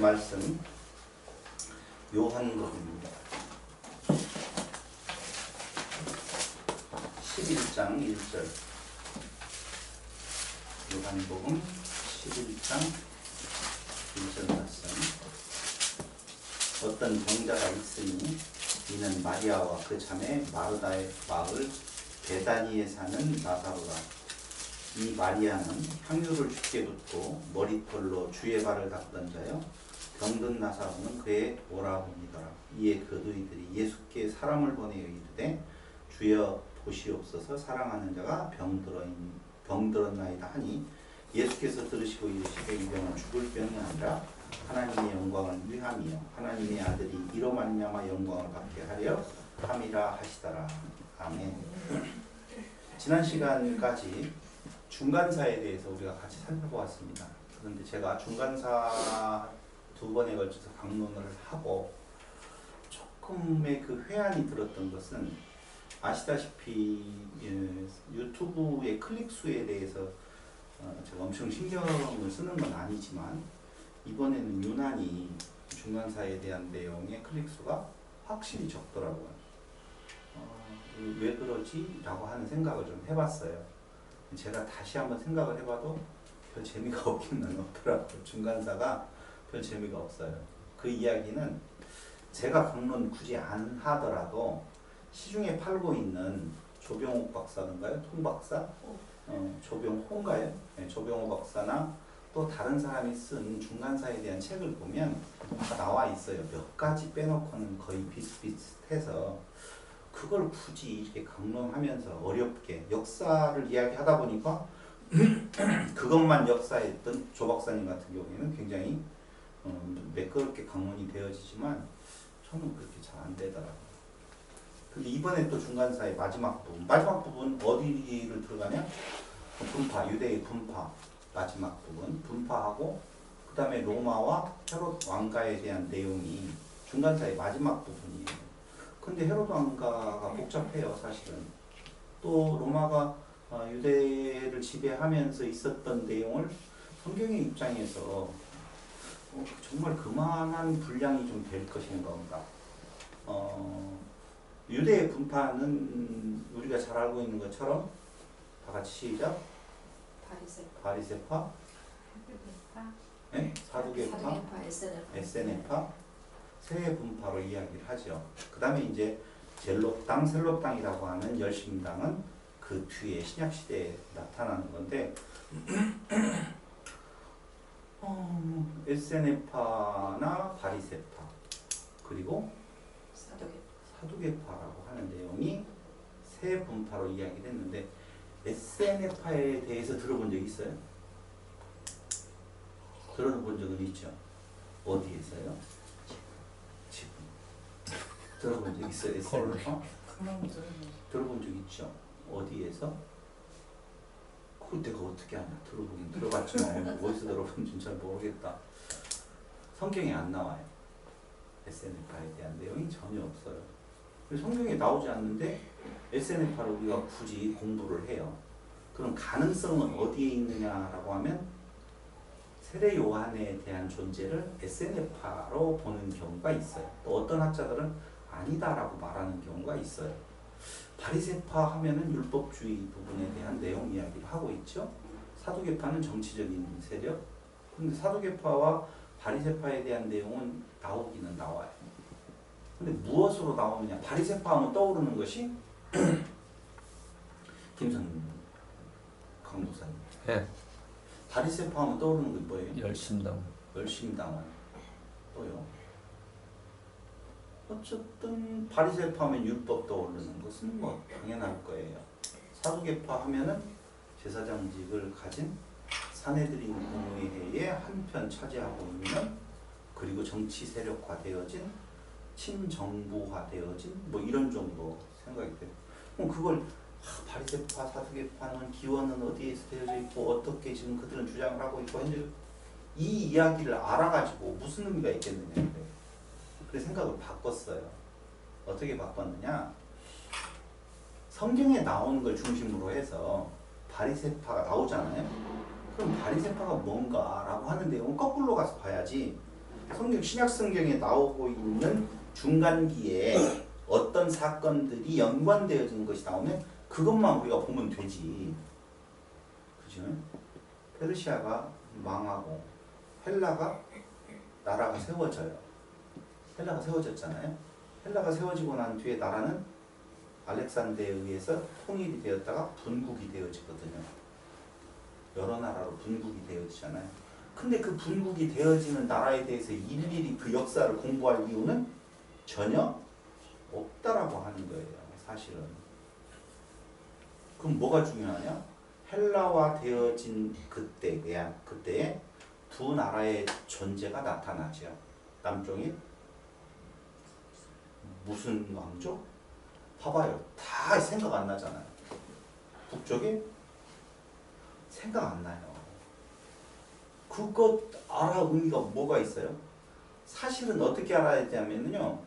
말씀 요한복음입니다. 11장 1절. 요한복음 11장 1절 말씀. 어떤 병자가 있으니 이는 마리아와 그 자매 마르다의 마을 베다니에 사는 나사로라. 이 마리아는 향유를 주께 붓고 머리털로 주의 발을 닦던 자요, 병든 나사로는 그의 오라버니더라. 이에 그 너희들이 예수께 사람을 보내어 이르되 주여 보시옵소서, 사랑하는 자가 병들었나이다 하니, 예수께서 들으시고 이르시되 이 병은 죽을 병이 아니라 하나님의 영광을 위함이요 하나님의 아들이 이로 말미암아 영광을 받게 하려 함이라 하시더라. 아멘. 지난 시간까지 중간사에 대해서 우리가 같이 살펴보았습니다. 그런데 제가 중간사 2번에 걸쳐서 강론을 하고 조금의 그 회한이 들었던 것은, 아시다시피 유튜브의 클릭수에 대해서 제가 엄청 신경을 쓰는 건 아니지만 이번에는 유난히 중간사에 대한 내용의 클릭수가 확실히 적더라고요. 왜 그러지? 라고 하는 생각을 좀 해봤어요. 제가 다시 한번 생각을 해봐도 별 재미가 없기는 없더라고요. 중간사가 별 재미가 없어요. 그 이야기는 제가 강론 굳이 안 하더라도 시중에 팔고 있는 조병옥 박사인가요? 통박사? 조병호인가요? 네, 조병호 박사나 또 다른 사람이 쓴 중간사에 대한 책을 보면 다 나와 있어요. 몇 가지 빼놓고는 거의 비슷비슷해서 그걸 굳이 이렇게 강론하면서 어렵게 역사를 이야기하다 보니까 그것만 역사했던 조 박사님 같은 경우에는 굉장히 매끄럽게 강론이 되어지지만 저는 그렇게 잘 안 되더라고요. 근데 이번에 또 중간사의 마지막 부분 어디를 들어가냐? 분파, 유대의 분파, 마지막 부분 분파하고 그 다음에 로마와 헤롯 왕가에 대한 내용이 중간사의 마지막 부분이에요. 근데 헤롯 왕가가 복잡해요, 사실은. 또 로마가 유대를 지배하면서 있었던 내용을 성경의 입장에서 정말 그만한 분량이 좀 될 것인가. 유대의 분파는 우리가 잘 알고 있는 것처럼 다 같이 시작. 바리새파, 네? 사두개파, 에세네파 세 분파로 이야기를 하죠. 그 다음에 이제 젤록당, 셀록당이라고 하는 열심당은 그 뒤에 신약시대에 나타나는 건데 에세네파나 바리새파 그리고 사두개파라고 하는 내용이 세 분파로 이야기를 했는데, 에세네파에 대해서 들어본 적 있어요? 들어본 적은 있죠. 어디에서요? 지금 들어본 적 있어요? 에세네파? 들어본 적 있죠. 어디에서? 그걸 내가 어떻게 아냐? 들어보긴 들어봤지만 어디서 들어본지는 잘 모르겠다. 성경에 안 나와요. 에세네파에 대한 내용이 전혀 없어요. 성경에 나오지 않는데 에세네파를 우리가 굳이 공부를 해요. 그럼 가능성은 어디에 있느냐라고 하면 세례 요한에 대한 존재를 에세네파로 보는 경우가 있어요. 또 어떤 학자들은 아니다라고 말하는 경우가 있어요. 바리새파 하면은 율법주의 부분에 대한 내용 이야기를 하고 있죠. 사두개파는 정치적인 세력. 근데 사두개파와 바리새파에 대한 내용은 나오기는 나와요. 근데 무엇으로 나오느냐? 바리새파 하면 떠오르는 것이 김선 강도사님. 네. 바리새파 하면 떠오르는 게 뭐예요? 열심당원. 또요. 어쨌든 바리새파 하면 율법 떠오르는 것은 뭐 당연할 거예요. 사두개파 하면은 제사장직을 가진 사내들인 공의회의 한편 차지하고 있는, 그리고 정치 세력화되어진, 친정부화되어진 뭐 이런 정도 생각이 돼요. 그럼 그걸 바리새파, 사두개파는 기원은 어디에서 되어져 있고 어떻게 지금 그들은 주장을 하고 있고 현재 이 이야기를 알아가지고 무슨 의미가 있겠느냐. 그래서 생각을 바꿨어요. 어떻게 바꿨느냐? 성경에 나오는 걸 중심으로 해서 바리새파가 나오잖아요. 그럼 바리새파가 뭔가라고 하는 내용은 거꾸로 가서 봐야지, 신약 성경에 나오고 있는 중간기에 어떤 사건들이 연관되어진 것이 나오면 그것만 우리가 보면 되지. 그죠? 페르시아가 망하고 헬라가 나라가 세워져요. 헬라가 세워졌잖아요. 헬라가 세워지고 난 뒤에 나라는 알렉산더에 의해서 통일이 되었다가 분국이 되어지거든요. 여러 나라로 분국이 되어지잖아요. 근데 그 분국이 되어지는 나라에 대해서 일일이 그 역사를 공부할 이유는 전혀 없다라고 하는 거예요. 사실은. 그럼 뭐가 중요하냐? 헬라화 되어진 그때에 두 나라의 존재가 나타나죠. 남쪽이 무슨 왕조? 봐봐요. 다 생각 안 나잖아요. 북쪽이 생각 안 나요. 그것 알아 의미가 뭐가 있어요? 사실은 어떻게 알아야 되냐면요.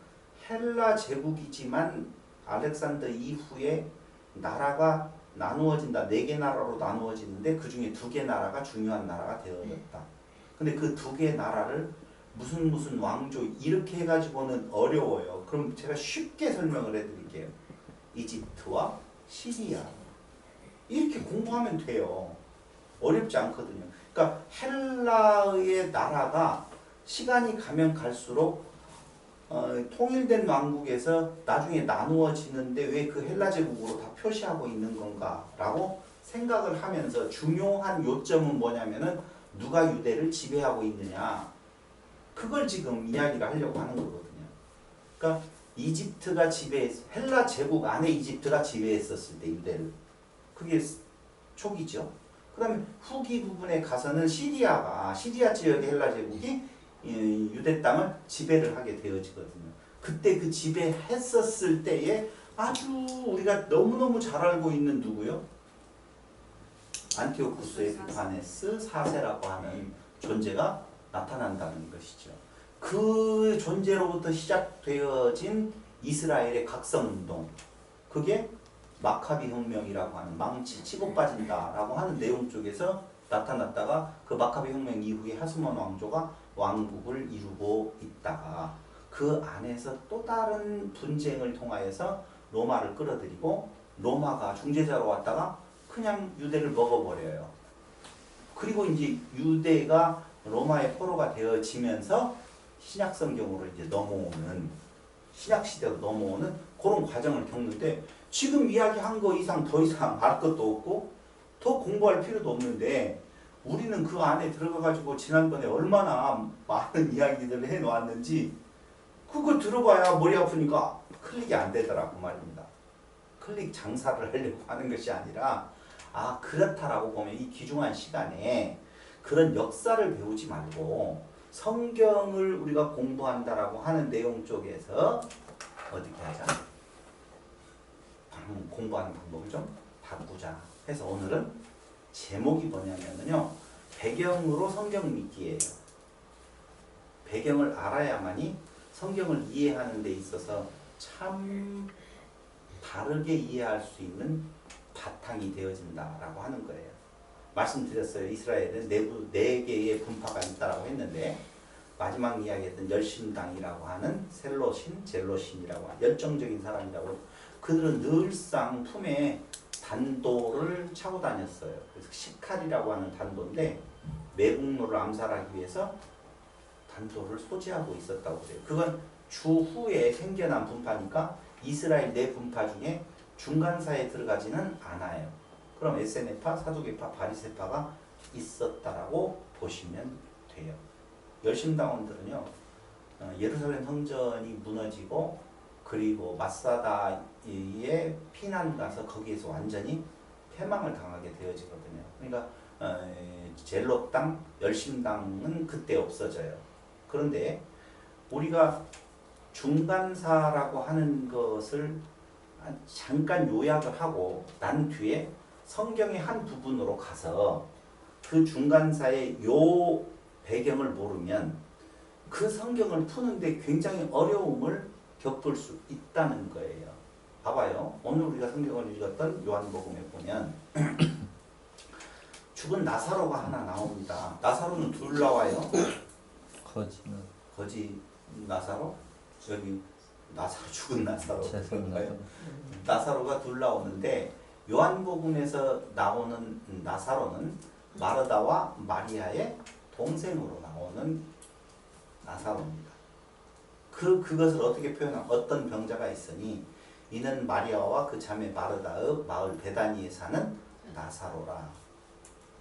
헬라 제국이지만 알렉산더 이후에 나라가 나누어진다. 4개 나라로 나누어지는데 그 중에 2개 나라가 중요한 나라가 되어졌다. 근데 그 2개 나라를 무슨 왕조 이렇게 해가지고는 어려워요. 그럼 제가 쉽게 설명을 해드릴게요. 이집트와 시리아 이렇게 공부하면 돼요. 어렵지 않거든요. 그러니까 헬라의 나라가 시간이 가면 갈수록 통일된 왕국에서 나중에 나누어지는데 왜 그 헬라 제국으로 다 표시하고 있는 건가라고 생각을 하면서 중요한 요점은 뭐냐면은 누가 유대를 지배하고 있느냐. 그걸 지금 이야기를 하려고 하는 거거든요. 그러니까 이집트가 헬라 제국 안에 이집트가 지배했었을 때 유대를. 그게 초기죠. 그 다음에 후기 부분에 가서는 시리아 지역의 헬라 제국이 유대 땅을 지배를 하게 되어지거든요. 그때 그 지배했었을 때에 아주 우리가 너무너무 잘 알고 있는 누구요? 안티오쿠스 에피파네스 4세라고 하는 존재가 나타난다는 것이죠. 그 존재로부터 시작되어진 이스라엘의 각성운동, 그게 마카비 혁명이라고 하는 망치 치고 빠진다라고 하는 내용 쪽에서 나타났다가 그 마카비 혁명 이후에 하스몬 왕조가 왕국을 이루고 있다가 그 안에서 또 다른 분쟁을 통하여서 로마를 끌어들이고 로마가 중재자로 왔다가 그냥 유대를 먹어버려요. 그리고 이제 유대가 로마의 포로가 되어지면서 신약 성경으로 이제 넘어오는 신약 시대로 넘어오는 그런 과정을 겪는데 지금 이야기한 거 이상 더 이상 알 것도 없고 더 공부할 필요도 없는데 우리는 그 안에 들어가가지고 지난번에 얼마나 많은 이야기들을 해놓았는지 그거 들어봐야 머리 아프니까 클릭이 안 되더라고 말입니다. 클릭 장사를 하려고 하는 것이 아니라 그렇다라고 보면 이 귀중한 시간에 그런 역사를 배우지 말고 성경을 우리가 공부한다라고 하는 내용 쪽에서 어떻게 하자? 공부하는 방법을 좀 바꾸자 해서 오늘은 제목이 뭐냐면요. 배경으로 성경 믿기예요. 배경을 알아야만이 성경을 이해하는 데 있어서 참 다르게 이해할 수 있는 바탕이 되어진다라고 하는 거예요. 말씀드렸어요. 이스라엘은 내부 4개의 분파가 있다라고 했는데 마지막 이야기했던 열심당이라고 하는 젤로신이라고 하는 열정적인 사람이라고 그들은 늘상 품에 단도를 차고 다녔어요. 그래서 시칼이라고 하는 단도인데 매국노를 암살하기 위해서 단도를 소지하고 있었다고 그래요. 그건 주후에 생겨난 분파니까 이스라엘 4분파 중에 중간사에 들어가지는 않아요. 그럼 에세네파, 사두개파, 바리새파가 있었다라고 보시면 돼요. 열심당원들은요. 예루살렘 성전이 무너지고 그리고 마사다에 피난 가서 거기에서 완전히 패망을 당하게 되어지거든요. 그러니까 젤롯당, 열심당은 그때 없어져요. 그런데 우리가 중간사라고 하는 것을 잠깐 요약을 하고 난 뒤에 성경의 한 부분으로 가서 그 중간사의 요 배경을 모르면 그 성경을 푸는데 굉장히 어려움을 겪을 수 있다는 거예요. 봐봐요. 오늘 우리가 성경을 읽었던 요한복음에 보면 죽은 나사로가 하나 나옵니다. 나사로는 둘 나와요. 거지 나사로 여기 나사로 죽은 나사로 죄송합니다. 나사로가 둘 나오는데 요한복음에서 나오는 나사로는 마르다와 마리아의 동생으로 나오는 나사로입니다. 그것을 어떻게 표현하면 어떤 병자가 있으니 이는 마리아와 그 자매 마르다의 마을 베다니에 사는 나사로라.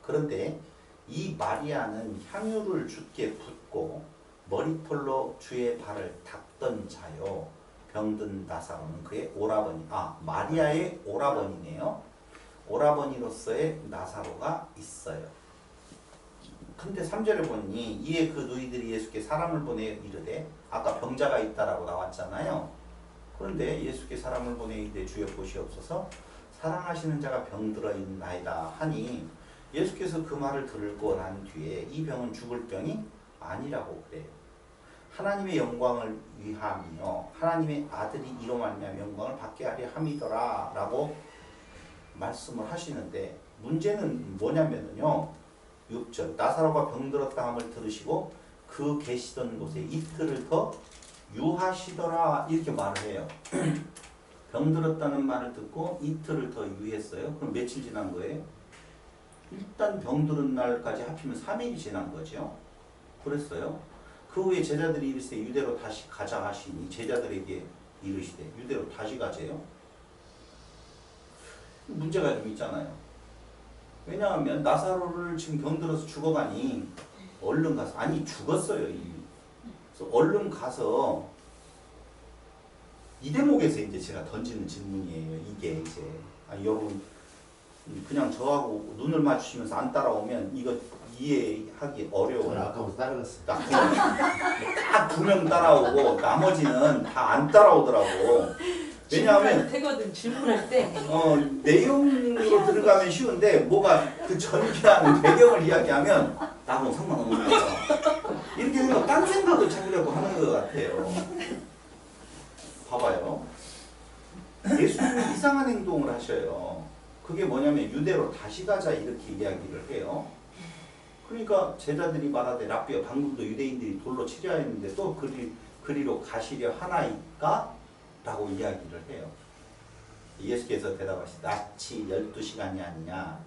그런데 이 마리아는 향유를 주께 붓고 머리털로 주의 발을 닦던 자요. 병든 나사로는 그의 오라버니, 마리아의 오라버니네요. 오라버니로서의 나사로가 있어요. 근데 3절에 보니 이에 그 누이들이 예수께 사람을 보내 이르되, 아까 병자가 있다라고 나왔잖아요. 그런데 예수께 사람을 보내 이르되 주여 보시옵소서, 사랑하시는 자가 병들어 있나이다 하니 예수께서 그 말을 들고 난 뒤에 이 병은 죽을 병이 아니라고 그래요. 하나님의 영광을 위함이요 하나님의 아들이 이로 말미암아 영광을 받게 하려 함이더라 라고 말씀을 하시는데, 문제는 뭐냐면요 6절 나사로가 병들었다 함을 들으시고 그 계시던 곳에 이틀을 더 유하시더라 이렇게 말을 해요. 병들었다는 말을 듣고 이틀을 더 유했어요. 그럼 며칠 지난 거예요? 일단 병들은 날까지 합치면 3일이 지난 거죠. 그랬어요. 그 후에 제자들이 이르시되 유대로 다시 가자 하시니 제자들에게 이르시되 유대로 다시 가재요. 문제가 좀 있잖아요. 왜냐하면 나사로를 지금 병들어서 죽어가니 얼른 가서, 아니 죽었어요 이미. 그래서 얼른 가서, 이 대목에서 이제 제가 던지는 질문이에요. 이게 이제 여러분 그냥 저하고 눈을 맞추시면서 안 따라오면 이거 이해하기 어려워요. 아까부터 따라갔어요. 딱 2명 따라오고 나머지는 다 안 따라오더라고. 왜냐하면 되거든 질문할 때. 내용으로 들어가면 쉬운데 뭐가 그 전개하는 배경을 이야기하면 나하고는 상관없는 거죠. 이렇게 생각, 딴 생각을 찾으려고 하는 것 같아요. 봐봐요. 예수님이 이상한 행동을 하셔요. 그게 뭐냐면 유대로 다시 가자 이렇게 이야기를 해요. 그러니까 제자들이 말하되 랍비여 방금도 유대인들이 돌로 치려 했는데 또 그리로 가시려 하나이까? 라고 이야기를 해요. 예수께서 대답하시되 낯이 12시간이 아니냐.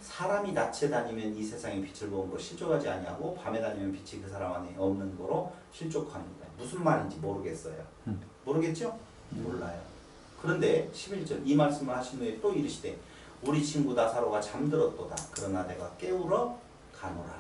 사람이 낮에 다니면 이 세상의 빛을 보는 거 실족하지 아니하고 밤에 다니면 빛이 그 사람 안에 없는 거로 실족합니다. 무슨 말인지 모르겠어요. 모르겠죠? 몰라요. 그런데 11절 이 말씀을 하신 후에 또 이르시되 우리 친구 나사로가 잠들었도다. 그러나 내가 깨우러 가노라.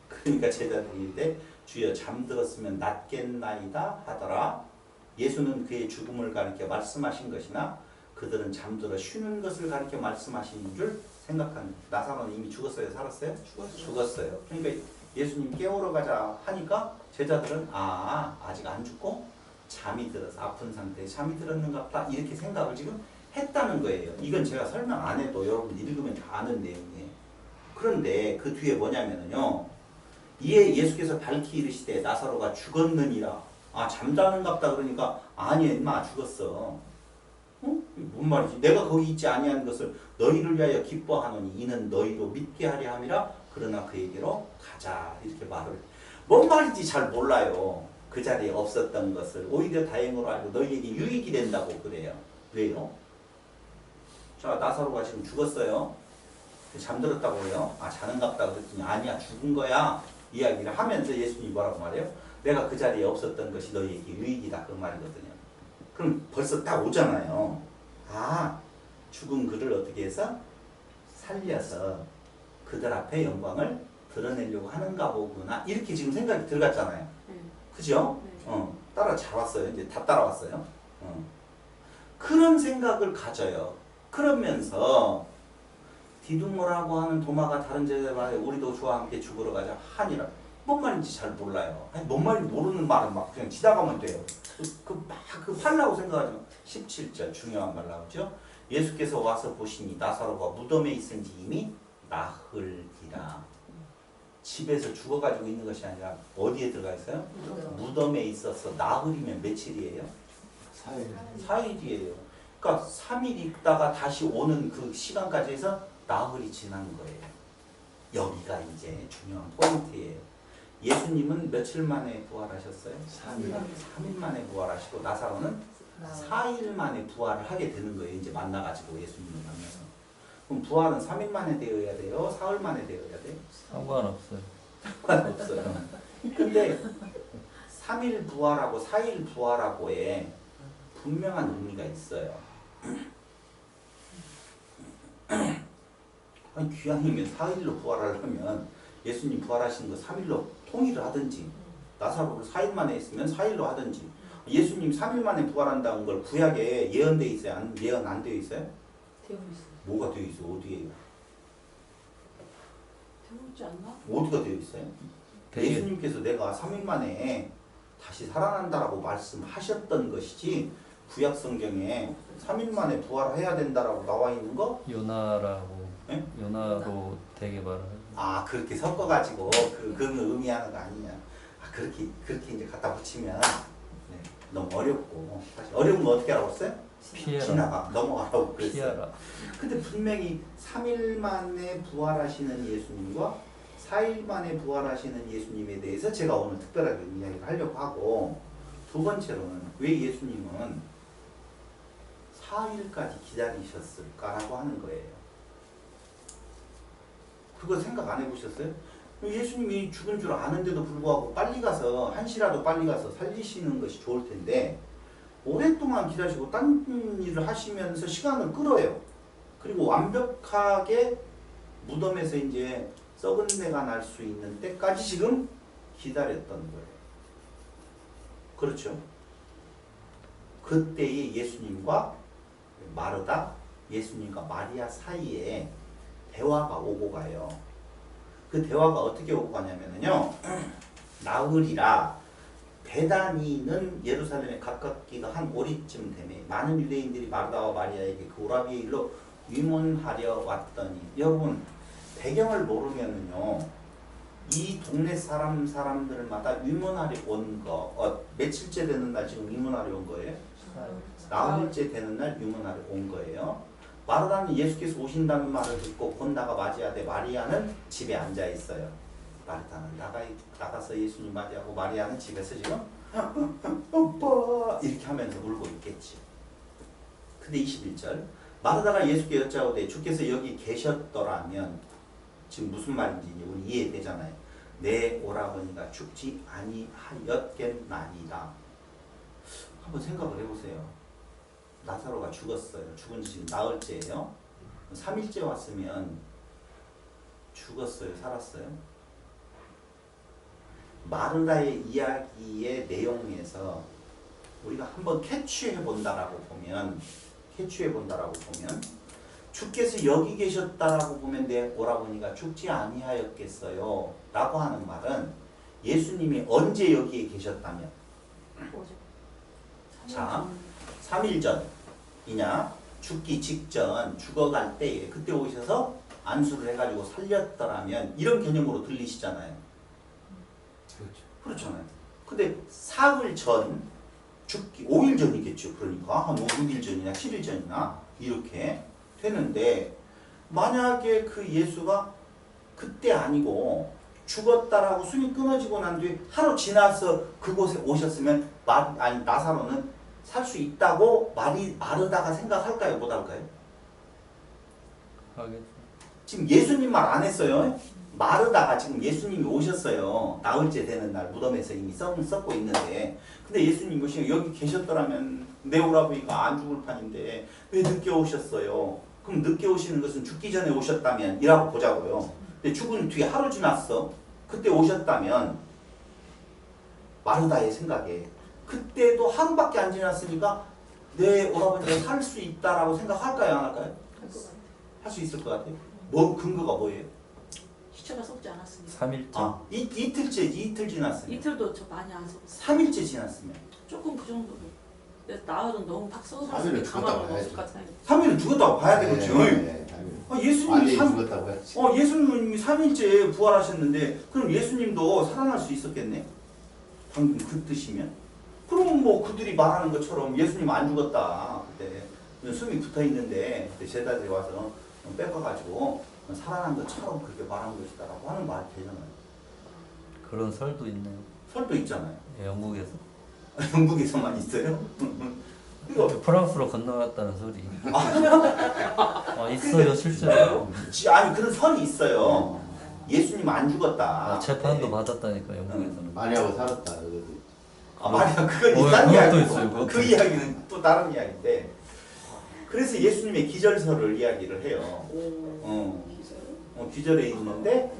그러니까 제자들이 이르되 주여 잠들었으면 낫겠나이다 하더라. 예수는 그의 죽음을 가리켜 말씀하신 것이나 그들은 잠들어 쉬는 것을 가리켜 말씀하신 줄 생각합니다. 나사로는 이미 죽었어요? 살았어요? 죽었어요. 그러니까 예수님 깨우러 가자 하니까 제자들은 아직 안 죽고 잠이 들어서 아픈 상태에 잠이 들었는가 보다 이렇게 생각을 지금 했다는 거예요. 이건 제가 설명 안 해도 여러분 읽으면 다 아는 내용이에요. 그런데 그 뒤에 뭐냐면요. 이에 예수께서 밝히 이르시되 나사로가 죽었느니라. 잠자는갑다 그러니까 아니 인마 죽었어. 뭔 말이지? 내가 거기 있지 아니한 것을 너희를 위하여 기뻐하노니 이는 너희로 믿게 하려 함이라. 그러나 그에게로 가자 이렇게 말을. 뭔 말인지 잘 몰라요. 그 자리에 없었던 것을 오히려 다행으로 알고 너희에게 유익이 된다고 그래요. 왜요? 자 나사로가 지금 죽었어요. 잠들었다고 해요. 자는갑다 그랬더니 아니야 죽은 거야 이야기를 하면서 예수님이 뭐라고 말해요? 내가 그 자리에 없었던 것이 너희에게 유익이다 그 말이거든요. 그럼 벌써 딱 오잖아요. 죽은 그를 어떻게 해서 살려서 그들 앞에 영광을 드러내려고 하는가 보구나 이렇게 지금 생각이 들어갔잖아요. 그죠? 따라 잘 왔어요. 이제 다 따라왔어요. 그런 생각을 가져요. 그러면서 디두모라고 하는 도마가 다른 제자들 말에 우리도 주와 함께 죽으러 가자 하니라. 뭔 말인지 잘 몰라요. 뭔 말인지 모르는 말은 막 그냥 지나가면 돼요. 그 팔라고 생각하지 마. 17절 중요한 말 나오죠. 예수께서 와서 보시니 나사로가 무덤에 있은지 이미 나흘이라. 집에서 죽어가지고 있는 것이 아니라 어디에 들어가 있어요? 무덤에 있어서 나흘이면 며칠이에요? 4일이에요. 그러니까 3일 있다가 다시 오는 그 시간까지 해서 나흘이 지난 거예요. 여기가 이제 중요한 포인트예요. 예수님은 며칠 만에 부활하셨어요? 3일. 3일 만에 부활하시고 나사로는 4일 만에 부활을 하게 되는 거예요. 이제 만나가지고 예수님을 만나서. 그럼 부활은 3일 만에 되어야 돼요? 사흘 만에 되어야 돼요? 상관없어요. 상관없어요. 근데 3일 부활하고 4일 부활하고에 분명한 의미가 있어요. 아니 귀한이면 4일로 부활하려면 예수님 부활하신 거 3일로 통일을 하든지 나사로를 4일 만에 했으면 4일로 하든지 예수님 3일 만에 부활한다는 걸 구약에 예언되어 있어요? 예언 안 되어 있어요? 되어 있어요. 뭐가 되어 있어? 어디에요? 되어 있지 않나? 어디가 되어 있어요? 예수님께서 내가 3일 만에 다시 살아난다라고 말씀하셨던 것이지 구약 성경에 3일 만에 부활해야 된다라고 나와 있는 거? 요나라고 네? 요나로 되게 말을 아 그렇게 섞어가지고 그걸 의미하는 거 아니냐? 아 그렇게 이제 갖다 붙이면 네, 너무 어렵고 사실 어려운 거 어떻게 하라고 했어요? 피해라. 지나가 넘어가라고 그랬어요. 피하라. 근데 분명히 3일 만에 부활하시는 예수님과 4일 만에 부활하시는 예수님에 대해서 제가 오늘 특별하게 이야기를 하려고 하고 두 번째로는 왜 예수님은 4일까지 기다리셨을까라고 하는 거예요. 그거 생각 안 해보셨어요? 예수님이 죽은 줄 아는데도 불구하고 빨리 가서 한시라도 빨리 가서 살리시는 것이 좋을 텐데 오랫동안 기다리시고 딴 일을 하시면서 시간을 끌어요. 그리고 완벽하게 무덤에서 이제 썩은 내가 날 수 있는 때까지 지금 기다렸던 거예요. 그렇죠? 그때의 예수님과 마르다, 예수님과 마리아 사이에 대화가 오고 가요. 그 대화가 어떻게 오고 가냐면요. 나흘이라 베다니는 예루살렘에 가깝기가 한 오리쯤 되매 많은 유대인들이 마르다와 마리아에게 그 오라비의 일로 위문하려 왔더니 여러분 배경을 모르면은요 이 동네 사람들마다 위문하러 온 거 며칠째 되는 날 지금 위문하러 온 거예요? 나흘째 되는 날 위문하러 온 거예요. 마르다는 예수께서 오신다는 말을 듣고 곧 나가 맞이하되 마리아는 집에 앉아 있어요. 마르다는 나가서 예수님 맞이하고 마리아는 집에서 지금 오빠 이렇게 하면서 울고 있겠지. 근데 21절 마르다가 예수께 여짜오되 주께서 여기 계셨더라면 지금 무슨 말인지 우리 이해되잖아요. 내 오라버니가 죽지 아니하였겠나이다. 한번 생각을 해보세요. 나사로가 죽었어요. 죽은 지 지금 나흘째예요. 3일째 왔으면 죽었어요? 살았어요? 마르다의 이야기의 내용에서 우리가 한번 캐치해 본다라고 보면 주께서 여기 계셨다라고 보면 내 오라버니가 죽지 아니하였겠어요 라고 하는 말은 예수님이 언제 여기에 계셨다면 자 3일 전이냐 죽기 직전 죽어갈 때에 그때 오셔서 안수를 해가지고 살렸더라면 이런 개념으로 들리시잖아요. 그렇잖아요. 근데 사흘 전 죽기 5일 전이겠죠. 그러니까 한 5일 전이나 7일 전이나 이렇게 되는데 만약에 그 예수가 그때 아니고 죽었다라고 숨이 끊어지고 난 뒤에 하루 지나서 그곳에 오셨으면 나사로는 살 수 있다고 마르다가 생각할까요? 못할까요? 하겠죠. 지금 예수님 말 안 했어요. 마르다가 지금 예수님이 오셨어요. 나흘째 되는 날 무덤에서 이미 썩고 있는데 근데 예수님 오시면 여기 계셨더라면 내 오라버니가 안 죽을 판인데 왜 늦게 오셨어요? 그럼 늦게 오시는 것은 죽기 전에 오셨다면 이라고 보자고요. 근데 죽은 뒤에 하루 지났어. 그때 오셨다면 마르다의 생각에 그때도 하루밖에 안 지났으니까 내 오라버니가 살 수 있다라고 생각할까요? 안 할까요? 할 수 있을 것 같아요. 뭐 근거가 뭐예요? 시체가 썩지 않았습니다. 3일째. 이틀 지났으면 이틀도 저 많이 안 썩었어요. 3일째 지났으면 조금 그 정도로. 나흘은 너무 팍 썩어서 3일은 죽었다고 가만히 해야지. 없을 것 같아요. 3일은 죽었다고 봐야 되겠죠. 예수님이 죽었다고 해야지. 예수님이 3일째 부활하셨는데 그럼 예수님도 살아날 수 있었겠네? 방금 그 뜻이면? 그럼 뭐 그들이 말하는 것처럼 예수님 안 죽었다. 그때 숨이 붙어 있는데 그때 제자들이 와서 뺏어가지고 살아난 것처럼 그렇게 말한 것이다라고 하는 말이 되잖아요. 그런 설도 있네요. 설도 있잖아요. 예, 영국에서. 영국에서만 있어요? 이거 프랑스로 건너갔다는 소리. 있어요 실제로. 아니 그런 설이 있어요. 예수님 안 죽었다. 재판도 받았다니까 영국에서는. 마리아가 살았다. 그래도. 마리아 그건 뭐, 다른 그것도 이야기고 있어요, 그것도 그 이야기는 또 다른 이야기인데 그래서 예수님의 기절설을 이야기를 해요. 기절에 있는데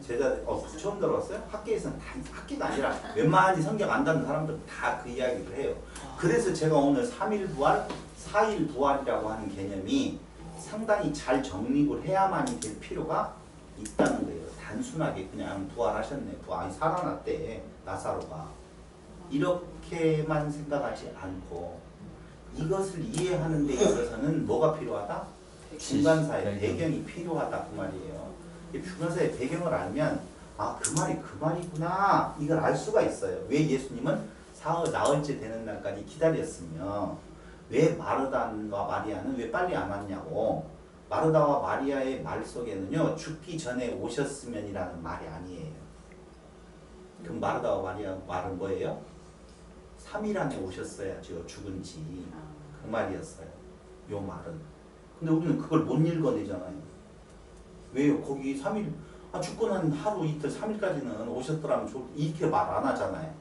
제자 처음 들어봤어요? 학교에서는 다 학교가 아니라 웬만히 성경 안다는 사람들은 다 그 이야기를 해요. 그래서 제가 오늘 3일 부활, 4일 부활이라고 하는 개념이 상당히 잘 정립을 해야만이 될 필요가 있다는 거예요. 단순하게 그냥 부활하셨네, 부활이 살아났대 나사로가 이렇게만 생각하지 않고 이것을 이해하는 데 있어서는 뭐가 필요하다? 중간사의 배경이 필요하다 그 말이에요. 이 중간사의 배경을 알면 그 말이 그 말이구나 이걸 알 수가 있어요. 왜 예수님은 사흘 나흘째 되는 날까지 기다렸으며 왜 마르다와 마리아는 왜 빨리 안 왔냐고. 마르다와 마리아의 말 속에는요 죽기 전에 오셨으면이라는 말이 아니에요. 그럼 마르다와 마리아 말은 뭐예요? 3일 안에 오셨어야죠 죽은 지 그 말이었어요. 요 말은. 근데 우리는 그걸 못 읽어내잖아요. 왜요? 거기 3일 죽고 난 하루 이틀 3일까지는 오셨더라면 이렇게 말 안 하잖아요.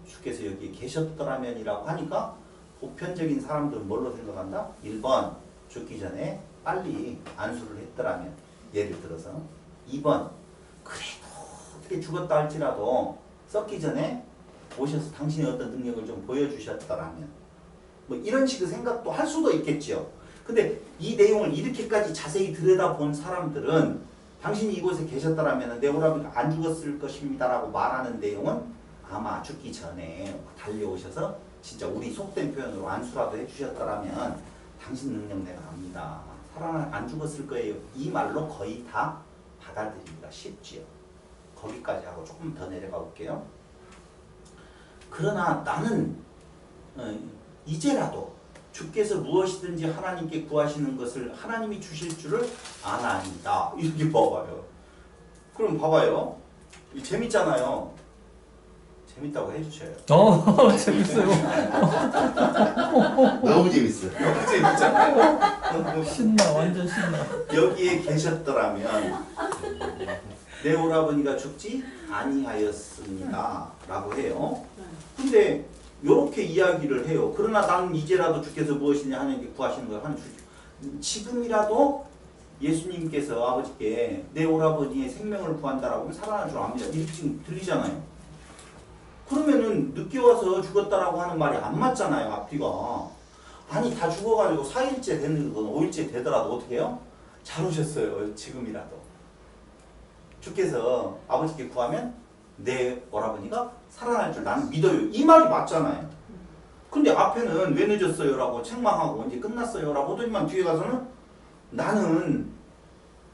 주께서 여기 계셨더라면이라고 하니까 보편적인 사람들은 뭘로 생각한다? 1번 죽기 전에 빨리 안수를 했더라면 예를 들어서 2번 그래도 어떻게 죽었다 할지라도 썩기 전에 오셔서 당신의 어떤 능력을 좀 보여주셨더라면 뭐 이런 식의 생각도 할 수도 있겠죠. 근데 이 내용을 이렇게까지 자세히 들여다본 사람들은 당신이 이곳에 계셨더라면 내 오라비가 안 죽었을 것입니다 라고 말하는 내용은 아마 죽기 전에 달려오셔서 진짜 우리 속된 표현으로 안수라도 해주셨더라면 당신 능력 내가 압니다. 안 죽었을 거예요. 이 말로 거의 다 받아들이기가 쉽지요. 거기까지 하고 조금 더 내려가 볼게요. 그러나 나는 이제라도 주께서 무엇이든지 하나님께 구하시는 것을 하나님이 주실 줄을 아나이다. 이렇게 봐봐요. 그럼 봐봐요. 재밌잖아요. 재밌다고 해주셔요. 재밌어요. 너무 재밌어. 너무 재밌잖아요. 신나, 완전 신나. 여기에 계셨더라면 내 오라버니가 죽지 아니하였습니다 라고 해요. 근데 이렇게 이야기를 해요. 그러나 나는 이제라도 주께서 무엇이냐 하나님께 구하시는 걸 하는 지금이라도 예수님께서 아버지께 내 오라버니의 생명을 구한다라고 하면 살아날 줄 압니다. 이렇게 지금 들리잖아요. 그러면은 늦게 와서 죽었다라고 하는 말이 안 맞잖아요. 앞뒤가. 아니 다 죽어가지고 4일째 되는 건 5일째 되더라도 어떻게 해요? 잘 오셨어요. 지금이라도. 주께서 아버지께 구하면 내 오라버니가 살아날 줄 나는 믿어요. 이 말이 맞잖아요. 근데 앞에는 왜 늦었어요? 라고 책망하고 언제 끝났어요? 라고 하더니만 뒤에 가서는 나는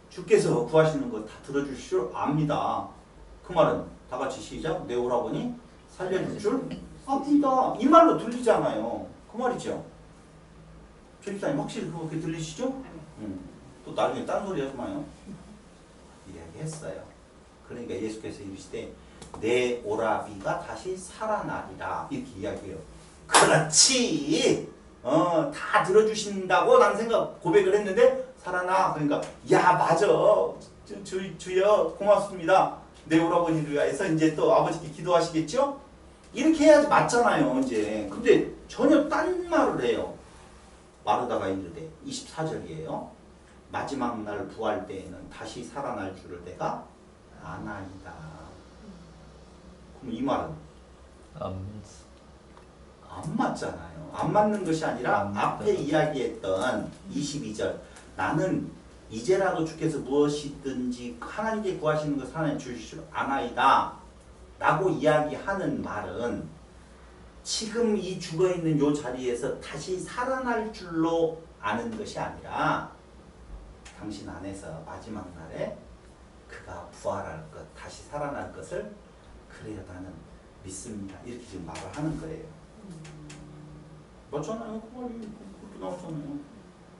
주께서 구하시는 거 다 들어주실 줄 압니다. 그 말은 다 같이 시작. 내 오라버니 살려줄 줄 압니다. 이 말로 들리잖아요. 그 말이죠. 조집사님 확실히 그렇게 들리시죠? 또 나중에 딴 소리 하지 마요. 이야기했어요. 그러니까 예수께서 이르시되 내 오라비가 다시 살아나리라 이렇게 이야기해요. 그렇지. 다 들어주신다고 난 고백을 했는데 살아나. 그러니까 야 맞아. 주여 고맙습니다. 내 오라버니를 위해서 이제 또 아버지께 기도하시겠죠? 이렇게 해야지 맞잖아요. 이제. 근데 전혀 딴 말을 해요. 마르다가 이르되 24절이에요. 마지막 날 부활 때에는 다시 살아날 줄을 내가 아나이다. 그럼 이 말은 안 맞잖아요. 안 맞는 것이 아니라 앞에 이야기했던 22절 나는 이제라도 주께서 무엇이든지 하나님께 구하시는 것을 하나님 주실 줄 아나이다 라고 이야기하는 말은 지금 이 죽어있는 이 자리에서 다시 살아날 줄로 아는 것이 아니라 당신 안에서 마지막 날에 그가 부활할 것, 다시 살아날 것을 그래요 나는 믿습니다. 이렇게 지금 말을 하는 거예요. 맞잖아요. 그 말이 그렇게 나왔잖아요.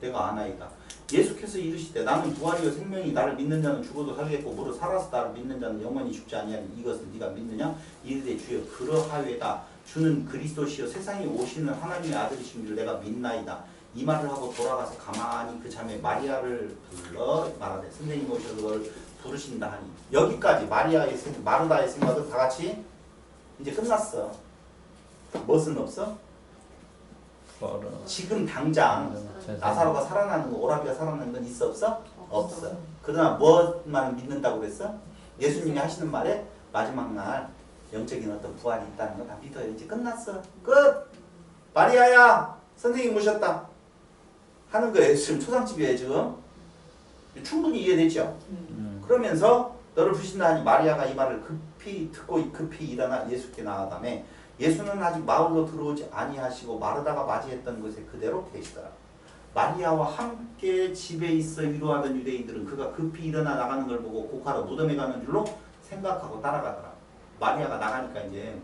내가 아나이다. 예수께서 이르시되 나는 부활이요 생명이 나를 믿는 자는 죽어도 살겠고 무릇 살아서 나를 믿는 자는 영원히 죽지 아니하니 이것을 네가 믿느냐 이르되 주여 그러하외다 주는 그리스도시요 세상에 오시는 하나님의 아들이신 줄 내가 믿나이다. 이 말을 하고 돌아가서 가만히 그 자매 마리아를 불러 말하되 선생님 오셔서 그걸 부르신다 하니 여기까지 마르다의 생각은 다 같이 이제 끝났어. 무엇은 없어? 지금 당장 나사로가 살아나는 거, 오라비가 살아나는 건 있어 없어? 없어. 그러나 무엇만 믿는다고 그랬어? 예수님이 하시는 말에 마지막 날 영적인 어떤 부활이 있다는 거 다 믿어요. 이제 끝났어. 끝! 마리아야! 선생님 모셨다. 하는 거예요. 지금 초상집이에요 지금. 충분히 이해되죠? 그러면서 너를 부신다 하니 마리아가 이 말을 급히 듣고 급히 일어나 예수께 나아가매 예수는 아직 마을로 들어오지 아니하시고 마르다가 맞이했던 곳에 그대로 계시더라. 마리아와 함께 집에 있어 위로하던 유대인들은 그가 급히 일어나 나가는 걸 보고 고카로 무덤에 가는 줄로 생각하고 따라가더라. 마리아가 나가니까 이제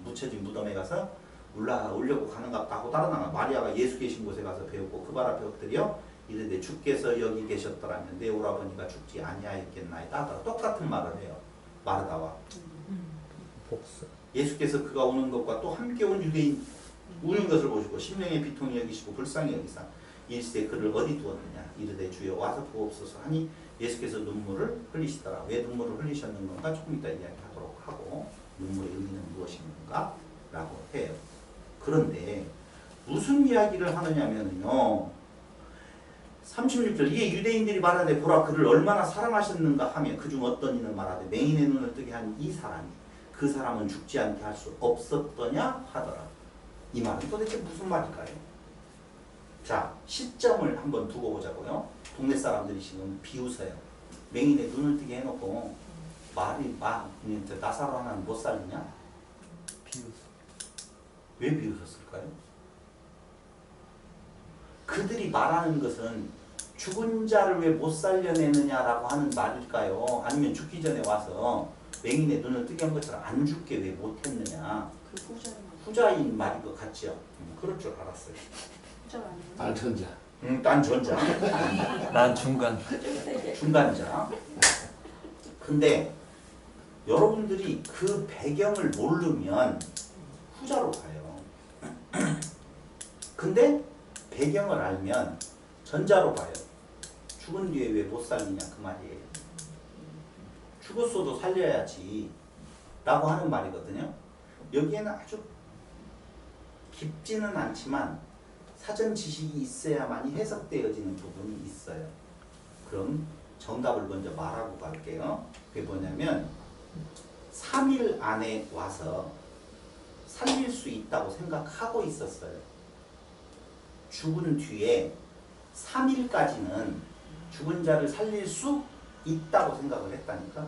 묻혀진 무덤에 가서 올려고 가는가 하고 따라 나가. 마리아가 예수 계신 곳에 가서 배웠고 그 발 앞에 엎드려 이르되 주께서 여기 계셨더라면 내 오라버니가 죽지 아니하였겠나이다 하더라. 똑같은 말을 해요. 마르다와. 복수. 예수께서 그가 오는 것과 또 함께 온 유대인 우는 것을 보시고 심령의 비통이 여기시고 불쌍히 여기사 일시에 그를 어디 두었느냐 이르되 주여 와서 부옵소서 하니 예수께서 눈물을 흘리시더라. 왜 눈물을 흘리셨는 건가 조금 이따 이야기하도록 하고 눈물의 의미는 무엇인가 라고 해요. 그런데 무슨 이야기를 하느냐면요 36절 이에 유대인들이 말하되 보라 그를 얼마나 사랑하셨는가 하며 그중 어떤 이는 말하되 맹인의 눈을 뜨게 한 이 사람이 그 사람은 죽지 않게 할 수 없었더냐 하더라. 이 말은 도대체 무슨 말일까요? 자 시점을 한번 두고 보자고요. 동네 사람들이 지금 비웃어요. 맹인의 눈을 뜨게 해놓고 나사로 하나는 못 살리냐? 왜 비웃었을까요? 그들이 말하는 것은 죽은 자를 왜 못 살려내느냐라고 하는 말일까요? 아니면 죽기 전에 와서 맹인의 눈을 뜨게 한 것처럼 안 죽게 왜 못했느냐? 그 후자인 말일 것 같죠? 그럴 줄 알았어요. 후자가 아니에요. 난 전자. 난 전자. 난 중간. 중간자. 근데 여러분들이 그 배경을 모르면 후자로 가요. 근데 배경을 알면 전자로 가요. 죽은 뒤에 왜 못 살리냐 그 말이에요. 죽었어도 살려야지 라고 하는 말이거든요. 여기에는 아주 깊지는 않지만 사전 지식이 있어야만이 해석되어지는 부분이 있어요. 그럼 정답을 먼저 말하고 갈게요. 그게 뭐냐면 3일 안에 와서 살릴 수 있다고 생각하고 있었어요. 죽은 뒤에 3일까지는 죽은 자를 살릴 수 있다고 생각을 했다니까.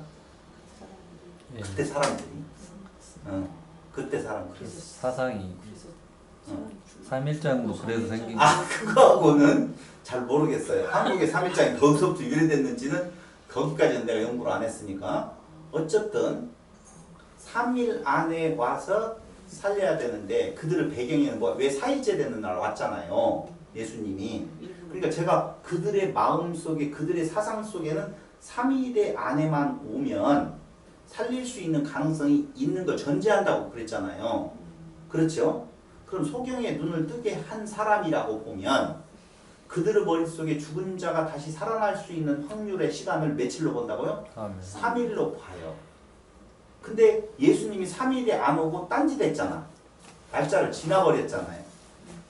그때 사람들이 그때 사람들이 사상이 3일장도 그래서 생긴 거. 그거하고는 잘 모르겠어요. 한국의 3일장이 거기서부터 유래됐는지는 거기까지는 내가 연구를 안 했으니까. 어쨌든 3일 안에 와서 살려야 되는데 그들의 배경에는 왜 4일째 되는 날 왔잖아요. 예수님이. 그러니까 제가 그들의 마음속에 그들의 사상 속에는 3일의 안에만 오면 살릴 수 있는 가능성이 있는 걸 전제한다고 그랬잖아요. 그렇죠? 그럼 소경의 눈을 뜨게 한 사람이라고 보면 그들의 머릿속에 죽은 자가 다시 살아날 수 있는 확률의 시간을 며칠로 본다고요? 3일로 봐요. 근데 예수님이 3일에 안 오고 딴짓했잖아. 날짜를 지나버렸잖아요.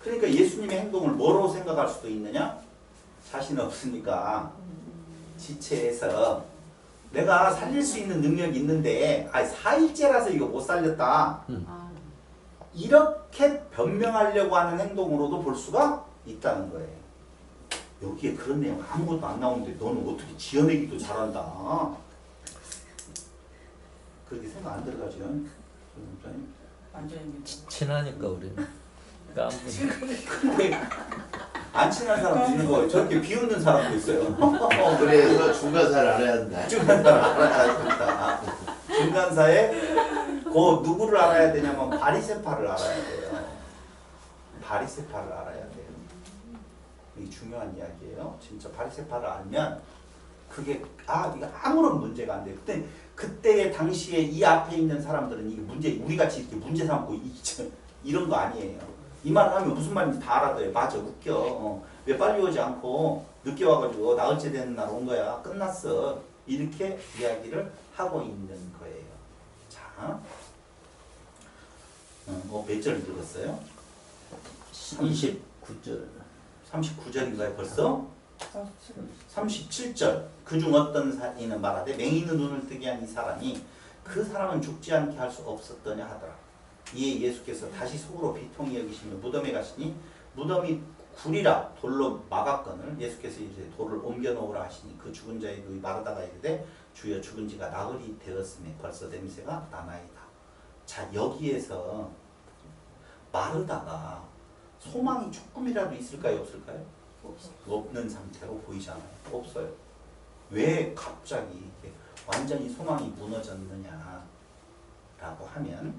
그러니까 예수님의 행동을 뭐로 생각할 수도 있느냐? 자신 없으니까 지체해서 내가 살릴 수 있는 능력이 있는데 4일째라서 이거 못 살렸다. 이렇게 변명하려고 하는 행동으로도 볼 수가 있다는 거예요. 여기에 그런 내용 아무것도 안 나오는데 너는 어떻게 지어내기도 잘한다. 그렇게 생각 안 들어가죠? 완전히 친하니까 우리는. 근데 안 친한 사람도 있는 거예요. 저렇게 비웃는 사람도 있어요. 그래서 중간사를 알아야 한다. 중간사를 알아야 된다. 중간사에 그 누구를 알아야 되냐면 바리새파를 알아야 돼요. 바리새파를 알아야 돼요. 이게 중요한 이야기예요. 진짜 바리새파를 알면 그게 이거 아무런 문제가 안 돼요. 그때의 당시에 이 앞에 있는 사람들은 이게 문제, 우리 같이 이렇게 문제 삼고 이런 거 아니에요. 이 말을 하면 무슨 말인지 다 알아들어요. 맞아, 웃겨. 왜 빨리 오지 않고 늦게 와가지고 나흘째 되는 날 온 거야. 끝났어. 이렇게 이야기를 하고 있는 거예요. 자, 몇 절 읽었어요? 39절. 39절인가요 벌써? 37절. 그중 어떤 이는 말하되 맹인의 눈을 뜨게 한 이 사람이 그 사람은 죽지 않게 할 수 없었더냐 하더라. 이에 예수께서 다시 속으로 비통히 여기시며 무덤에 가시니 무덤이 굴이라 돌로 막았거늘 예수께서 이제 돌을 옮겨 놓으라 하시니 그 죽은 자의 눈이 마르다가 이르되 주여 죽은 지가 나흘이 되었으니 벌써 냄새가 나나이다. 자, 여기에서 마르다가 소망이 조금이라도 있을까요 없을까요? 없는 상태로 보이잖아요. 없어요. 왜 갑자기 이렇게 완전히 소망이 무너졌느냐 라고 하면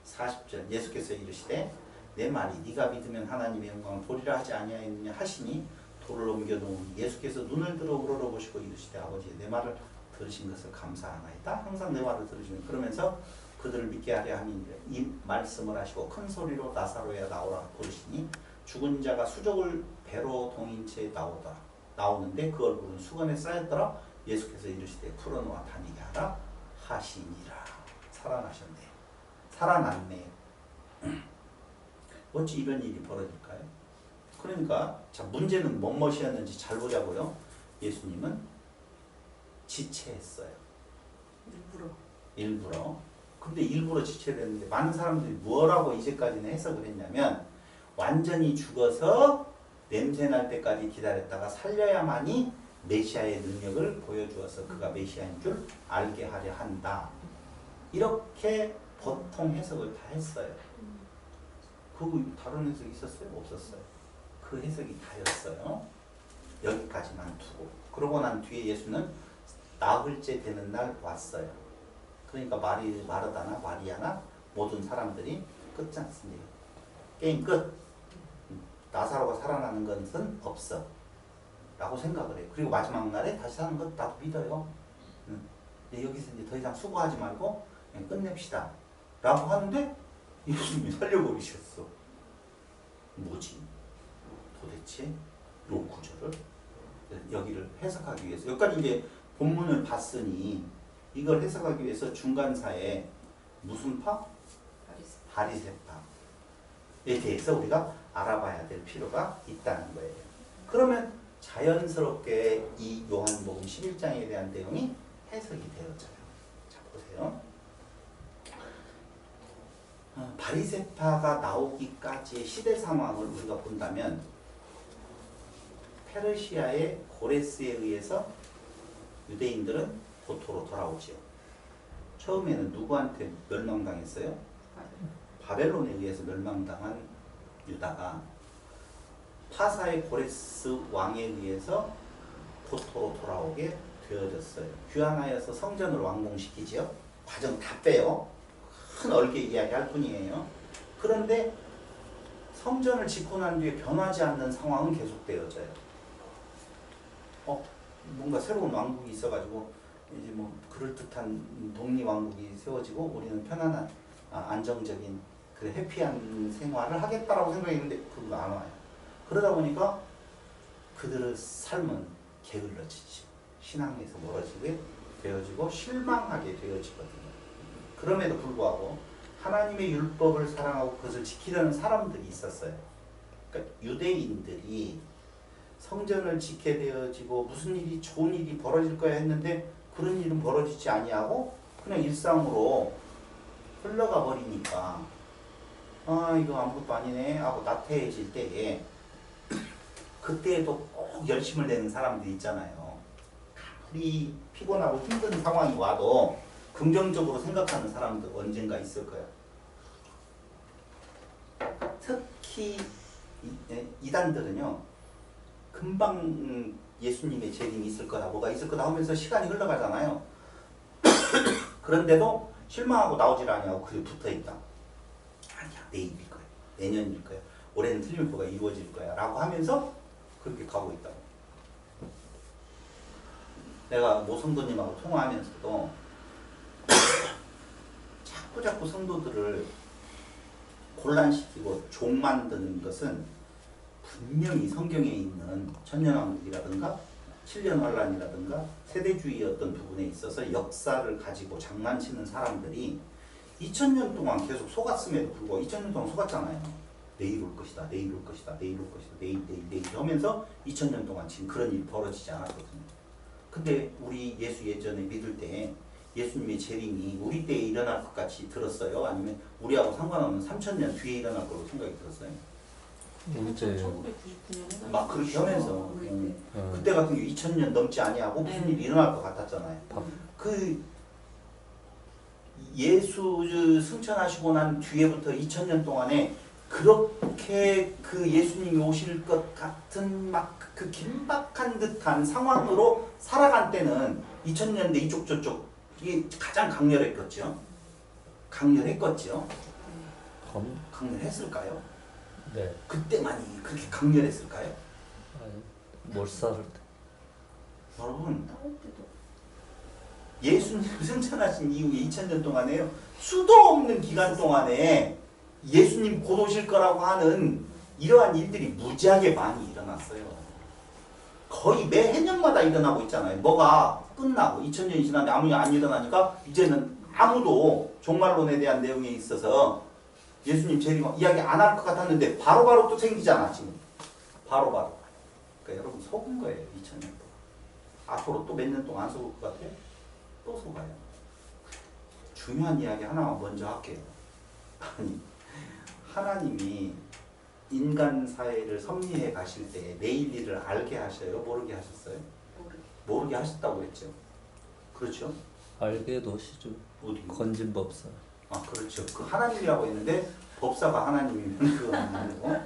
40절 예수께서 이르시되 내 말이 네가 믿으면 하나님의 영광을 보리라 하지 아니하였느냐 하시니 돌을 옮겨 놓으니 예수께서 눈을 들어 우러러보시고 이르시되 아버지 내 말을 들으신 것을 감사하나이다. 항상 내 말을 들으시면 그러면서 그들을 믿게 하려 함이 이 말씀을 하시고 큰 소리로 나사로야 나오라 부르시니 죽은 자가 수족을 배로 동인 채 나오는데 그 얼굴은 수건에 쌓였더라. 예수께서 이르시되 풀어놓아 다니게 하라 하시니라. 살아나셨네. 살아났네. 어찌 이런 일이 벌어질까요? 그러니까 자, 문제는 뭐엇이었는지 잘 보자고요. 예수님은 지체했어요. 일부러. 근데 일부러 지체됐는데 많은 사람들이 뭐라고 이제까지는 해석을 했냐면 완전히 죽어서 냄새 날 때까지 기다렸다가 살려야만이 메시아의 능력을 보여주어서 그가 메시아인 줄 알게 하려 한다. 이렇게 보통 해석을 다 했어요. 그거 다른 해석이 있었어요? 없었어요? 그 해석이 다였어요. 여기까지만 두고. 그러고 난 뒤에 예수는 나흘째 되는 날 왔어요. 그러니까 마르다나 마리아나 모든 사람들이 끝지 않습니다. 게임 끝. 나사로가 살아나는 것은 없어. 라고 생각을 해요. 그리고 마지막 날에 다시 사는 것 나도 믿어요. 여기서 이제 더 이상 수고하지 말고 그냥 끝냅시다. 라고 하는데 예수님이 살려버리셨어. 뭐지? 도대체 이 구절을 여기를 해석하기 위해서 여기까지 이제 본문을 봤으니 이걸 해석하기 위해서 중간사에 무슨 파? 바리새파에 대해서 우리가 알아봐야 될 필요가 있다는 거예요. 그러면 자연스럽게 이 요한복음 11장에 대한 내용이 해석이 되어져요. 자, 보세요. 바리새파가 나오기까지의 시대 상황을 우리가 본다면 페르시아의 고레스에 의해서 유대인들은 고토로 돌아오지요. 처음에는 누구한테 멸망당했어요? 바벨론에 의해서 멸망당한 유다가 파사의 고레스 왕에 의해서 고토로 돌아오게 되어졌어요. 귀환하여서 성전을 완공시키지요. 과정 다 빼요. 큰 얼개 이야기할 뿐이에요. 그런데 성전을 짓고 난 뒤에 변하지 않는 상황은 계속되어져요. 뭔가 새로운 왕국이 있어가지고 이제 뭐 그럴듯한 독립왕국이 세워지고 우리는 편안한 안정적인 그 해피한 생활을 하겠다라고 생각했는데 그거 안 와요. 그러다 보니까 그들의 삶은 게을러지죠. 신앙에서 멀어지게 되어지고 실망하게 되어지거든요. 그럼에도 불구하고 하나님의 율법을 사랑하고 그것을 지키려는 사람들이 있었어요. 그러니까 유대인들이 성전을 짓게 되어지고 무슨 일이 좋은 일이 벌어질 거야 했는데 그런 일은 벌어지지 아니하고 그냥 일상으로 흘러가 버리니까 이거 아무것도 아니네 하고 나태해질 때에 그때에도 꼭 열심을 내는 사람들이 있잖아요. 아무리 피곤하고 힘든 상황이 와도 긍정적으로 생각하는 사람들 언젠가 있을 거야. 특히 이단들은요. 금방 예수님의 재림이 있을 거다 뭐가 있을 거다 하면서 시간이 흘러가잖아요. 그런데도 실망하고 나오질 아니하고 그게 붙어있다. 아니야 내일일 거야. 내년일 거야. 올해는 틀림표가 이루어질 거야 라고 하면서 그렇게 가고 있다고. 내가 모 성도님하고 통화하면서도 자꾸 성도들을 곤란시키고 종 만드는 것은 분명히 성경에 있는 천년왕국이라든가 7년 환란이라든가 세대주의 어떤 부분에 있어서 역사를 가지고 장난치는 사람들이 2000년 동안 계속 속았음에도 불구하고 2000년 동안 속았잖아요. 내일 올 것이다, 내일 올 것이다, 내일 올 것이다, 내일 하면서 2000년 동안 지금 그런 일이 벌어지지 않았거든요. 근데 우리 예수 예전에 믿을 때 예수님의 재림이 우리 때에 일어날 것 같이 들었어요? 아니면 우리하고 상관없는 3000년 뒤에 일어날 걸로 생각이 들었어요? 이제 1999년에 막 그렇게 하면서 그때 같은 경우 2000년 넘지 아니하고 무슨 일이 일어날 것 같았잖아요. 그 예수 승천하시고 난 뒤에부터 2000년 동안에 그렇게 그 예수님이 오실 것 같은 막 그 긴박한 듯한 상황으로 살아간 때는 2000년대 이쪽 저쪽 이게 가장 강렬했겠죠. 강렬했겠죠. 강렬했을까요? 네. 그때만이 그렇게 강렬했을까요? 아니, 몰살을 때. 여러분 나올 때도 예수님 승천하신 이후에 2000년 동안에요. 수도 없는 기간 동안에 예수님 곧 오실 거라고 하는 이러한 일들이 무지하게 많이 일어났어요. 거의 매 해년마다 일어나고 있잖아요. 뭐가 끝나고 2000년이 지났는데 아무 일 안 일어나니까 이제는 아무도 종말론에 대한 내용에 있어서 예수님 재림 이야기 안 할 것 같았는데 바로바로 또 생기잖아 지금. 바로바로. 그러니까 여러분 속은 거예요. 2000년 동안. 앞으로 또 몇 년 동안 안 속을 것 같아요? 또 속아요. 중요한 이야기 하나만 먼저 할게요. 아니 하나님이 인간 사회를 섭리해 가실 때 내일 일을 알게 하셔요? 모르게 하셨어요? 모르게 하셨다고 했죠. 그렇죠? 알게도 시죠. 어디? 건진 법사. 아 그렇죠. 그 하나님이라고 했는데 법사가 하나님이면 그건 아니고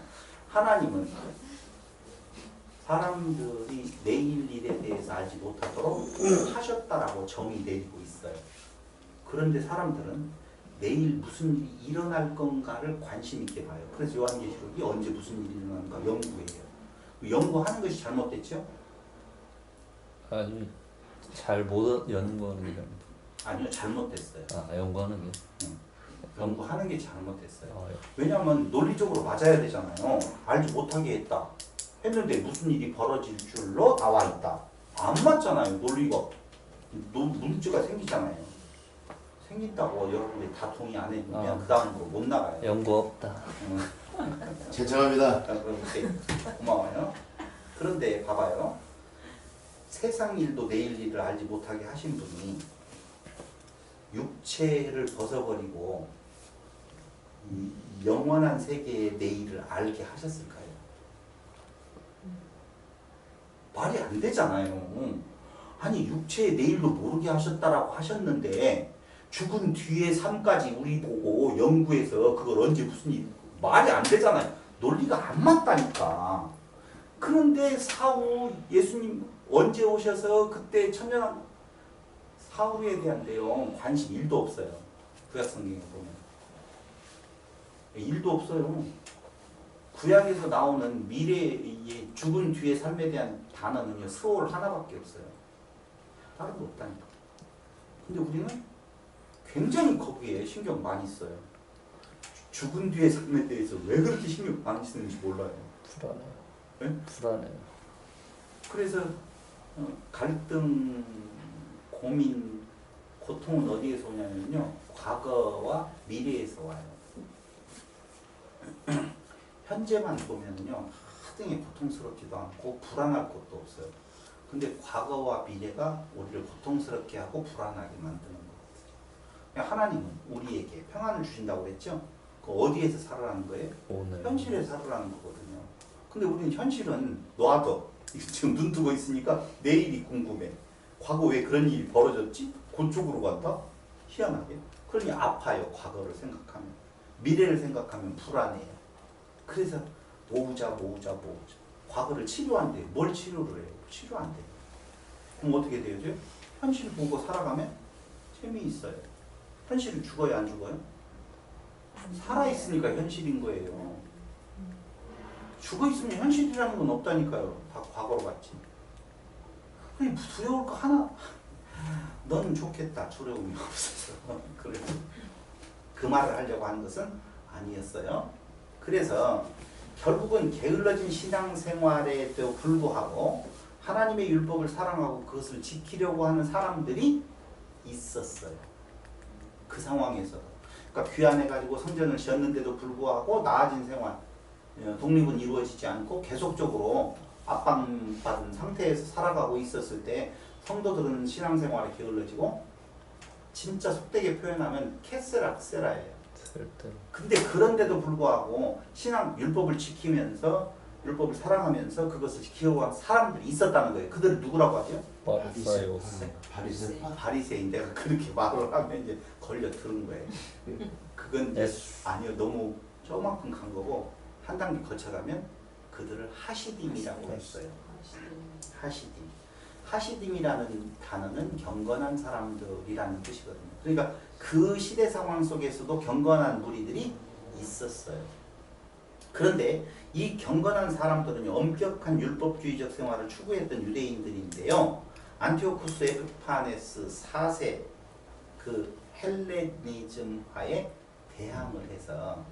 하나님은 사람들이 내일 일에 대해서 알지 못하도록 하셨다라고 정의 내리고 있어요. 그런데 사람들은 내일 무슨 일이 일어날 건가를 관심 있게 봐요. 그래서 요한계시록이 언제 무슨 일이 일어나는가 연구해요. 연구하는 것이 잘못됐죠? 아니 잘 못 연구하는 게 아니고. 아니요, 잘못됐어요. 아 연구하는 게. 연구하는 게 잘못됐어요. 아, 예. 왜냐하면 논리적으로 맞아야 되잖아요. 알지 못하게 했다. 했는데 무슨 일이 벌어질 줄로 나와 있다. 안 맞잖아요. 논리가. 문제가 생기잖아요. 생긴다고 여러분들이 다 동의 안 해주면 그 다음으로 못 나가요. 연구 없다. 제청합니다. 그럼 고마워요. 그런데 봐봐요. 세상 일도 내일 일을 알지 못하게 하신 분이 육체를 벗어버리고 영원한 세계의 내일을 알게 하셨을까요? 말이 안 되잖아요. 아니 육체의 내일도 모르게 하셨다라고 하셨는데 죽은 뒤의 삶까지 우리 보고 연구해서 그걸 언제 무슨 일 말이 안 되잖아요. 논리가 안 맞다니까. 그런데 사후 예수님 언제 오셔서 그때 천년 사후에 대한 내용 관심 1도 없어요. 구약성경에 보면 1도 없어요. 구약에서 나오는 미래의 죽은 뒤의 삶에 대한 단어는요 스올 하나밖에 없어요. 다른 거 없다니까. 근데 우리는 굉장히 거기에 신경 많이 써요. 죽은 뒤의 삶에 대해서 왜 그렇게 신경 많이 쓰는지 몰라요. 불안해요. 네? 불안해요. 그래서 갈등, 고민, 고통은 어디에서 오냐면요. 과거와 미래에서 와요. 현재만 보면요. 하등에 고통스럽지도 않고 불안할 것도 없어요. 근데 과거와 미래가 우리를 고통스럽게 하고 불안하게 만드는 거거든요. 하나님은 우리에게 평안을 주신다고 그랬죠? 그 어디에서 살아라는 거예요? 오늘. 현실에 살아라는 거거든요. 근데 우리는 현실은 놔둬. 지금 눈 뜨고 있으니까 내일이 궁금해. 과거 왜 그런 일이 벌어졌지? 그쪽으로 간다? 희한하게. 그러니 아파요. 과거를 생각하면. 미래를 생각하면 불안해요. 그래서 모으자. 과거를 치료한대요. 뭘 치료를 해요? 치료 안 돼요. 그럼 어떻게 돼요? 현실 보고 살아가면 재미있어요. 현실은 죽어요? 안 죽어요? 살아있으니까 현실인 거예요. 죽어 있으면 현실이라는 건 없다니까요. 다 과거로 갔지. 그냥 두려울 거 하나. 넌 좋겠다. 두려움이 없어서. 그래서 그 말을 하려고 하는 것은 아니었어요. 그래서 결국은 게을러진 신앙생활에도 불구하고 하나님의 율법을 사랑하고 그것을 지키려고 하는 사람들이 있었어요. 그 상황에서. 그러니까 귀환해가지고 성전을 지었는데도 불구하고 나아진 생활, 독립은 이루어지지 않고 계속적으로 압박받은 상태에서 살아가고 있었을 때 성도들은 신앙생활에 게을러지고 진짜 속되게 표현하면 캐세라예요. 근데 그런데도 불구하고 신앙 율법을 지키면서 율법을 사랑하면서 그것을 지키려고 하는 사람들이 있었다는 거예요. 그들을 누구라고 하죠? 바리새파? 바리새인. 내가 그렇게 말을 하면 이제 걸려 들은 거예요. 그건 이제 아니요, 너무 조금만큼 간 거고 한 단계 거쳐가면 그들을 하시딤이라고 했어요. 하시딤. 하시딤이라는 단어는 경건한 사람들이라는 뜻이거든요. 그러니까 그 시대 상황 속에서도 경건한 무리들이 있었어요. 그런데 이 경건한 사람들은 엄격한 율법주의적 생활을 추구했던 유대인들인데요. 안티오쿠스 에피파네스 4세 그 헬레니즘화에 대항을 해서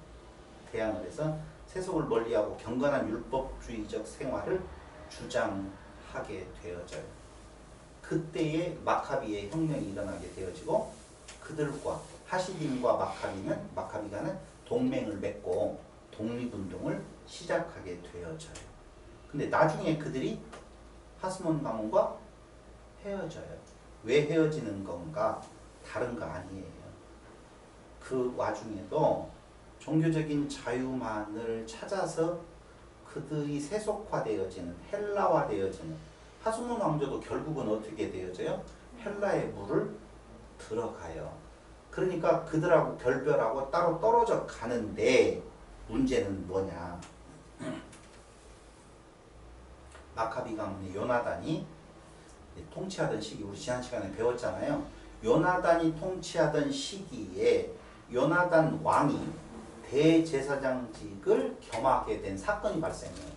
세속을 멀리하고 경건한 율법주의적 생활을 주장하게 되어져요. 그때에 마카비의 혁명이 일어나게 되어지고 그들과 하시딤과 마카비가는 동맹을 맺고 독립운동을 시작하게 되어져요. 근데 나중에 그들이 하스몬 가문과 헤어져요. 왜 헤어지는 건가? 다른 거 아니에요. 그 와중에도 종교적인 자유만을 찾아서 그들이 세속화되어지는, 헬라화되어지는, 하스몬 왕조도 결국은 어떻게 되어져요? 헬라의 물을 들어가요. 그러니까 그들하고 결별하고 따로 떨어져 가는데 문제는 뭐냐? 마카비 가문의 요나단이 통치하던 시기, 우리 지난 시간에 배웠잖아요. 요나단이 통치하던 시기에 요나단 왕이 대제사장직을 겸하게 된 사건이 발생해요.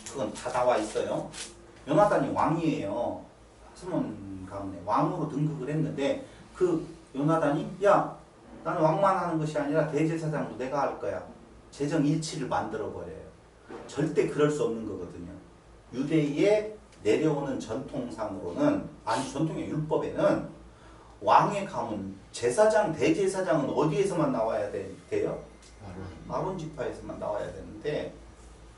그건 다 나와 있어요. 요나단이 왕이에요. 하스몬 가문의 왕으로 등극을 했는데 그 요나단이 야, 나는 왕만 하는 것이 아니라 대제사장도 내가 할 거야. 재정 일치를 만들어 버려요. 절대 그럴 수 없는 거거든요. 유대에 내려오는 전통상으로는, 아니 전통의 율법에는 왕의 가문, 제사장, 대제사장은 어디에서만 나와야 돼요? 아론 지파에서만 나와야 되는데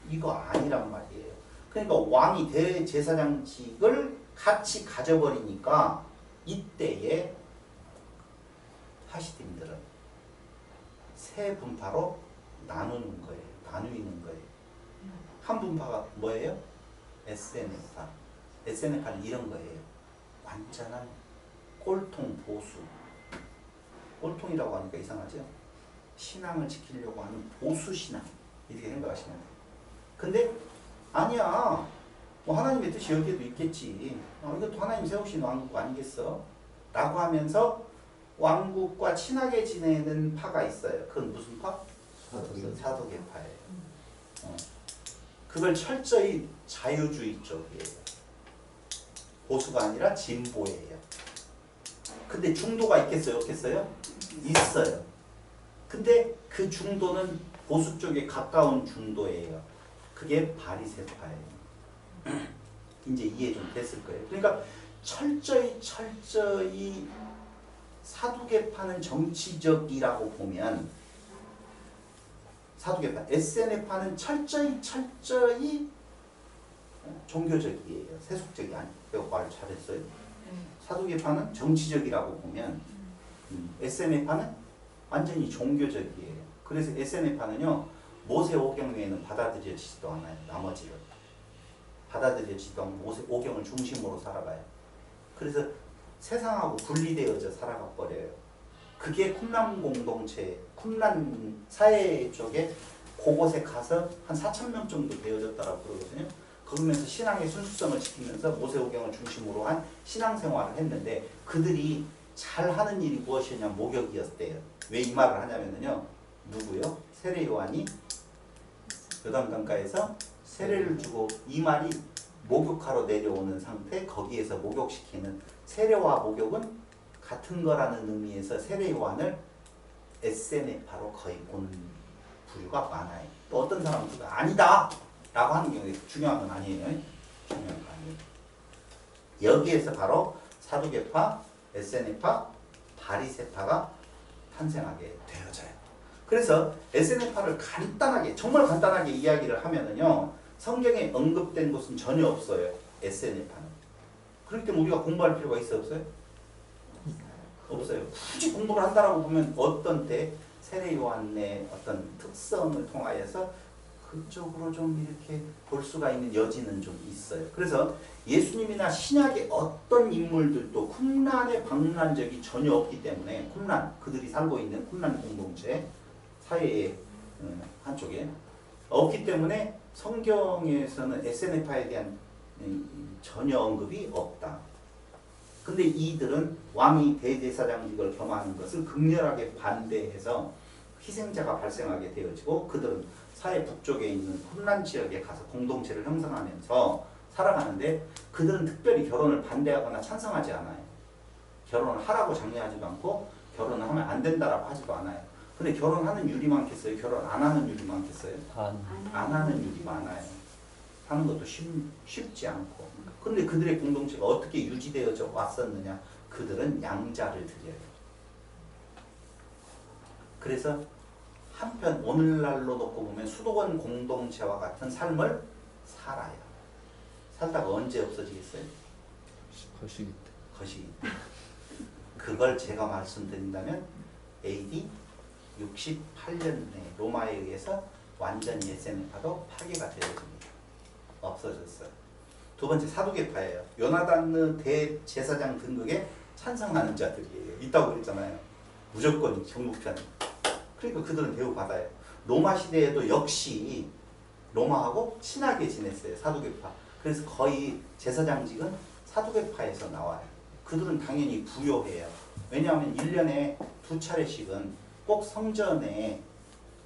이거 아니란 말이에요. 그러니까 왕이 대제사장직을 같이 가져버리니까 이때에 하시딤들은 세 분파로 나누는 거예요. 나누이는 거예요. 한 분파가 뭐예요? SNF파. SNF파는 이런 거예요. 완전한 꼴통 보수. 꼴통이라고 하니까 이상하죠? 신앙을 지키려고 하는 보수 신앙. 이렇게 생각하시면 돼요. 근데 아니야. 뭐 하나님의 뜻이 여기에도 있겠지. 이것도 하나님 세우신 왕국 아니겠어? 라고 하면서 왕국과 친하게 지내는 파가 있어요. 그건 무슨 파? 사도계파예요. 그걸 철저히 자유주의 쪽이에요. 보수가 아니라 진보예요. 근데 중도가 있겠어요? 없겠어요? 있어요. 근데 그 중도는 보수 쪽에 가까운 중도예요. 그게 바리새파예요. 이제 이해 좀 됐을 거예요. 그러니까 철저히 사두개파는 정치적이라고 보면 사두개파, SNF파는 철저히 종교적이에요. 세속적이 아니에요. 내가 말 잘했어요. 사두개파는 정치적이라고 보면 SNF파는 완전히 종교적이에요. 그래서 SNF파는요 모세 오경 외에는 받아들여지지도 않아요. 나머지를 받아들여지지도 않고 모세 오경을 중심으로 살아가요. 그래서 세상하고 분리되어져 살아가 버려요. 그게 쿰란 공동체, 쿰란 사회 쪽에 그곳에 가서 한 4,000명 정도 되어졌다고 그러거든요. 그러면서 신앙의 순수성을 지키면서 모세오경을 중심으로 한 신앙생활을 했는데 그들이 잘하는 일이 무엇이냐? 목욕이었대요. 왜 이 말을 하냐면요. 누구요? 세례 요한이 요단강가에서 세례를 주고 이 말이 목욕하러 내려오는 상태 거기에서 목욕시키는 세례와 목욕은 같은 거라는 의미에서 세례 요한을 에세네파로 거의 보는 부류가 많아요. 또 어떤 사람은 아니다 라고 하는 경우에 중요한 건 아니에요. 중요한 건 아니에요. 여기에서 바로 사두개파, 에세네파, 바리새파가 탄생하게 되어져요. 그래서 에세네파를 간단하게 정말 간단하게 이야기를 하면은요 성경에 언급된 곳은 전혀 없어요. 에세네파는. 그렇기 때문에 우리가 공부할 필요가 있어요? 없어요? 없어요. 굳이 공부를 한다라고 보면 어떤 때 세례 요한의 어떤 특성을 통하여서 그쪽으로 좀 이렇게 볼 수가 있는 여지는 좀 있어요. 그래서 예수님이나 신약의 어떤 인물들도 쿰란에 방문한 적이 전혀 없기 때문에 쿰란, 그들이 살고 있는 쿰란 공동체 사회의 한쪽에 없기 때문에 성경에서는 에세네파에 대한 전혀 언급이 없다. 근데 이들은 왕이 대제사장직을 겸하는 것을 극렬하게 반대해서 희생자가 발생하게 되어지고 그들은 사해 북쪽에 있는 쿰란 지역에 가서 공동체를 형성하면서 살아가는데 그들은 특별히 결혼을 반대하거나 찬성하지 않아요. 결혼을 하라고 장려하지도 않고 결혼을 하면 안 된다라고 하지도 않아요. 근데 결혼하는 율이 많겠어요? 결혼 안 하는 율이 많겠어요? 안 하는 율이 많아요. 하는 것도 쉽지 않고. 근데 그들의 공동체가 어떻게 유지되어져 왔었느냐? 그들은 양자를 드려요. 그래서 한편 오늘날로 놓고 보면 수도원 공동체와 같은 삶을 살아요. 살다가 언제 없어지겠어요? 거시기 때. 거시기 때. 그걸 제가 말씀드린다면 AD 68년에 로마에 의해서 완전히 에세네파도 파괴가 되어집니다. 없어졌어요. 두 번째 사두개파예요. 요나단느 대제사장 등극에 찬성하는 자들이에요. 있다고 그랬잖아요. 무조건 정복편. 그러니까 그들은 대우받아요. 로마 시대에도 역시 로마하고 친하게 지냈어요. 사두개파. 그래서 거의 제사장직은 사두개파에서 나와요. 그들은 당연히 부요해요. 왜냐하면 1년에 2차례씩은 꼭 성전에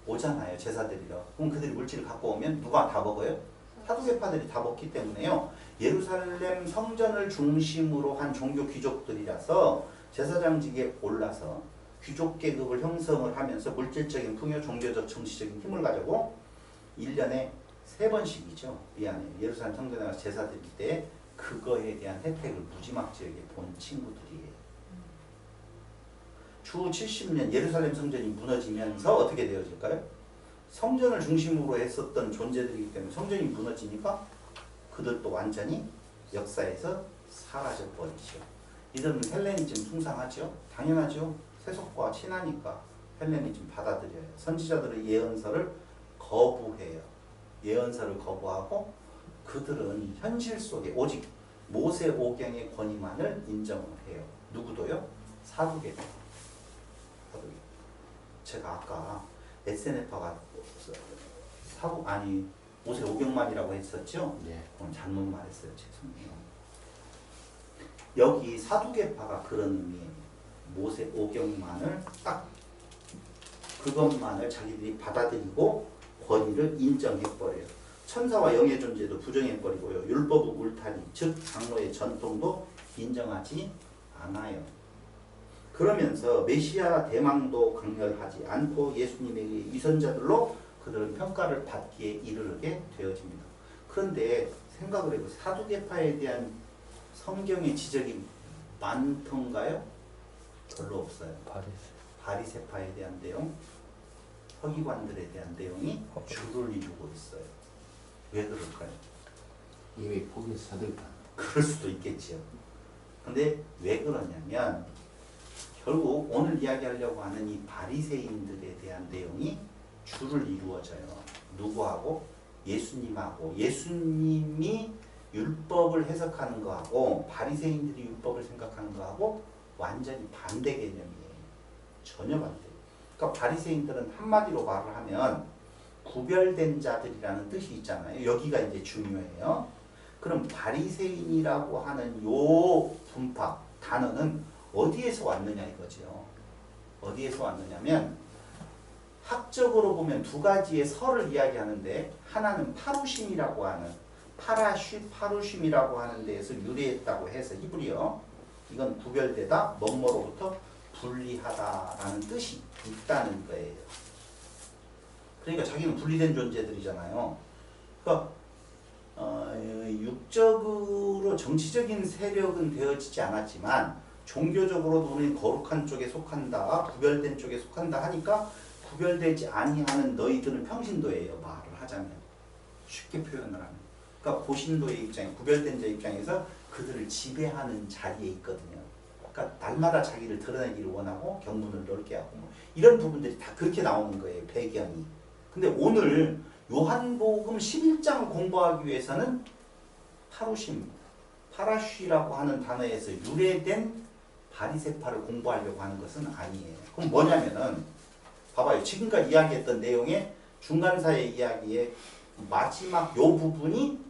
오잖아요. 제사드리러. 그럼 그들이 물질을 갖고 오면 누가 다 먹어요? 사두개파들이 다 먹기 때문에요. 예루살렘 성전을 중심으로 한 종교 귀족들이라서 제사장직에 올라서 귀족 계급을 형성을 하면서 물질적인 풍요, 종교적, 정치적인 힘을 가지고 1년에 3번씩이죠. 미안해요. 예루살렘 성전에 가서 제사 드릴 때 그거에 대한 혜택을 무지막지하게 본 친구들이에요. 주 70년 예루살렘 성전이 무너지면서 어떻게 되어질까요? 성전을 중심으로 했었던 존재들이기 때문에 성전이 무너지니까 그들도 완전히 역사에서 사라져버리죠. 이들은 헬레니즘 숭상하죠? 당연하죠. 세속과 친하니까 헬레니즘 받아들여요. 선지자들의 예언서를 거부해요. 예언서를 거부하고 그들은 현실 속에 오직 모세 오경의 권위만을 인정을 해요. 누구도요? 사두개파. 제가 아까 에세네파가 모세 오경만이라고 했었죠? 네. 잘못 말했어요. 죄송해요. 여기 사두개파가 그런 의미예요. 모세 오경만을 딱 그것만을 자기들이 받아들이고 권위를 인정해버려요. 천사와 영의 존재도 부정해버리고요. 율법의 울타리, 즉 장로의 전통도 인정하지 않아요. 그러면서 메시아 대망도 강렬하지 않고 예수님에 의해 위선자들로 그들은 평가를 받기에 이르게 되어집니다. 그런데 생각을 해보세요. 사두개파에 대한 성경의 지적이 많던가요? 별로 없어요. 바리새파에 대한 내용, 서기관들에 대한 내용이 주를 이루고 있어요. 왜 그럴까요? 이미 포기해서 사들까. 그럴 수도 있겠지요. 근데 왜 그러냐면 결국 오늘 이야기하려고 하는 이 바리새인들에 대한 내용이 주를 이루어져요. 누구하고? 예수님하고. 예수님이 율법을 해석하는 거하고 바리새인들이 율법을 생각하는 거하고 완전히 반대 개념이에요. 전혀 반대. 그러니까 바리새인들은 한마디로 말을 하면 구별된 자들이라는 뜻이 있잖아요. 여기가 이제 중요해요. 그럼 바리새인이라고 하는 요 분파, 단어는 어디에서 왔느냐 이거죠. 어디에서 왔느냐면 학적으로 보면 두 가지의 설을 이야기하는데 하나는 파루심이라고 하는 파루심이라고 하는 데에서 유래했다고 해서 히브리어 이건 구별되다 뭐뭐로부터 분리하다라는 뜻이 있다는 거예요. 그러니까 자기는 분리된 존재들이잖아요. 그러니까 육적으로 정치적인 세력은 되어지지 않았지만 종교적으로도 우리는 거룩한 쪽에 속한다, 구별된 쪽에 속한다 하니까 구별되지 아니하는 너희들은 평신도예요. 말을 하자면 쉽게 표현을 하면. 그러니까 고신도의 입장에 구별된 자 입장에서 그들을 지배하는 자리에 있거든요. 그러니까 날마다 자기를 드러내기를 원하고 경문을 넓게 하고 뭐 이런 부분들이 다 그렇게 나오는 거예요. 배경이. 근데 오늘 요한복음 11장을 공부하기 위해서는 파라쉬라고 하는 단어에서 유래된 바리새파를 공부하려고 하는 것은 아니에요. 그럼 뭐냐면은 봐봐요. 지금까지 이야기했던 내용의 중간사의 이야기의 마지막 요 부분이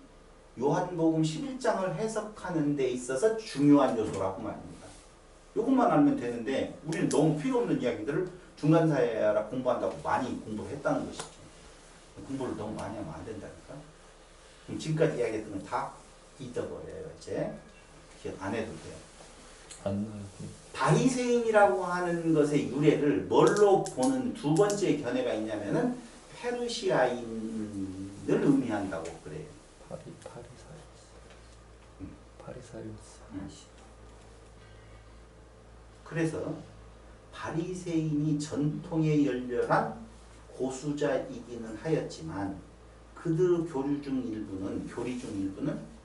요한복음 11장을 해석하는 데 있어서 중요한 요소라고 말입니다. 요것만 알면 되는데 우리는 너무 필요 없는 이야기들을 중간사회라 공부한다고 많이 공부를 했다는 것이죠. 공부를 너무 많이 하면 안 된다니까. 그럼 지금까지 이야기했던 건 다 잊어버려요. 이제 기억 안 해도 돼요. 안 나요. 바리새인이라고 하는 것의 유래를 뭘로 보는 두 번째 견해가 있냐면은 페르시아인을 의미한다고 그래요. 파리사이오스. 그래서 바리새인이 전통에 열렬한 고수자이기는 하였지만 그들 교리 중 일부는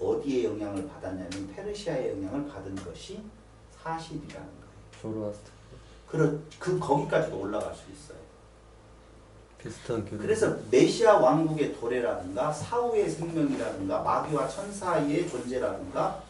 어디에 영향을 받았냐면 페르시아의 영향을 받은 것이 사실이라는 거예요. 조로아스터. 거기까지도 올라갈 수 있어요. 비슷한 교리. 그래서 메시아 왕국의 도래라든가 사후의 생명이라든가 마귀와 천사의 존재라든가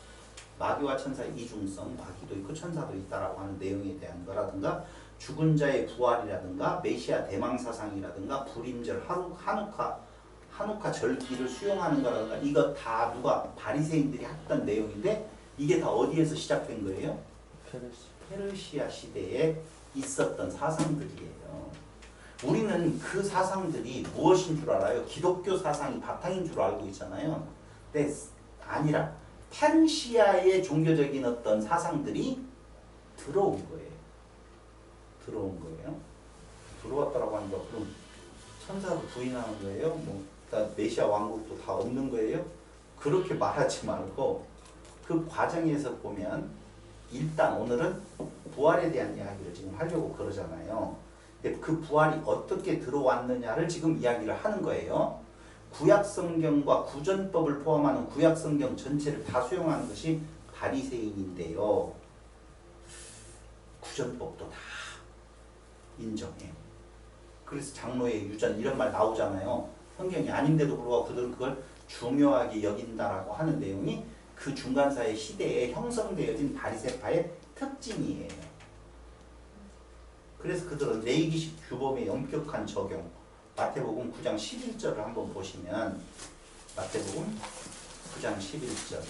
마귀와 천사의 이중성, 마귀도 있고 천사도 있다라고 하는 내용에 대한 거라든가 죽은 자의 부활이라든가 메시아 대망사상이라든가 불임절 한우카 절기를 수용하는 거라든가 이거 다 누가 바리새인들이 했던 내용인데 이게 다 어디에서 시작된 거예요? 페르시아 시대에 있었던 사상들이에요. 우리는 그 사상들이 무엇인 줄 알아요? 기독교 사상이 바탕인 줄 알고 있잖아요. 근데 아니라 페르시아의 종교적인 어떤 사상들이 들어온 거예요. 들어왔다라고 하니까 그럼 천사도 부인하는 거예요? 뭐 메시아 왕국도 다 없는 거예요? 그렇게 말하지 말고 그 과정에서 보면 일단 오늘은 부활에 대한 이야기를 지금 하려고 그러잖아요. 근데 그 부활이 어떻게 들어왔느냐를 지금 이야기를 하는 거예요. 구약성경과 구전법을 포함하는 구약성경 전체를 다 수용하는 것이 바리새인인데요. 구전법도 다 인정해요. 그래서 장로의 유전 이런 말 나오잖아요. 성경이 아닌데도 불구하고 그들은 그걸 중요하게 여긴다라고 하는 내용이 그 중간사의 시대에 형성되어진 바리새파의 특징이에요. 그래서 그들은 레위기식 규범의 엄격한 적용. 마태복음 9장 11절을 한번 보시면 마태복음 9장 11절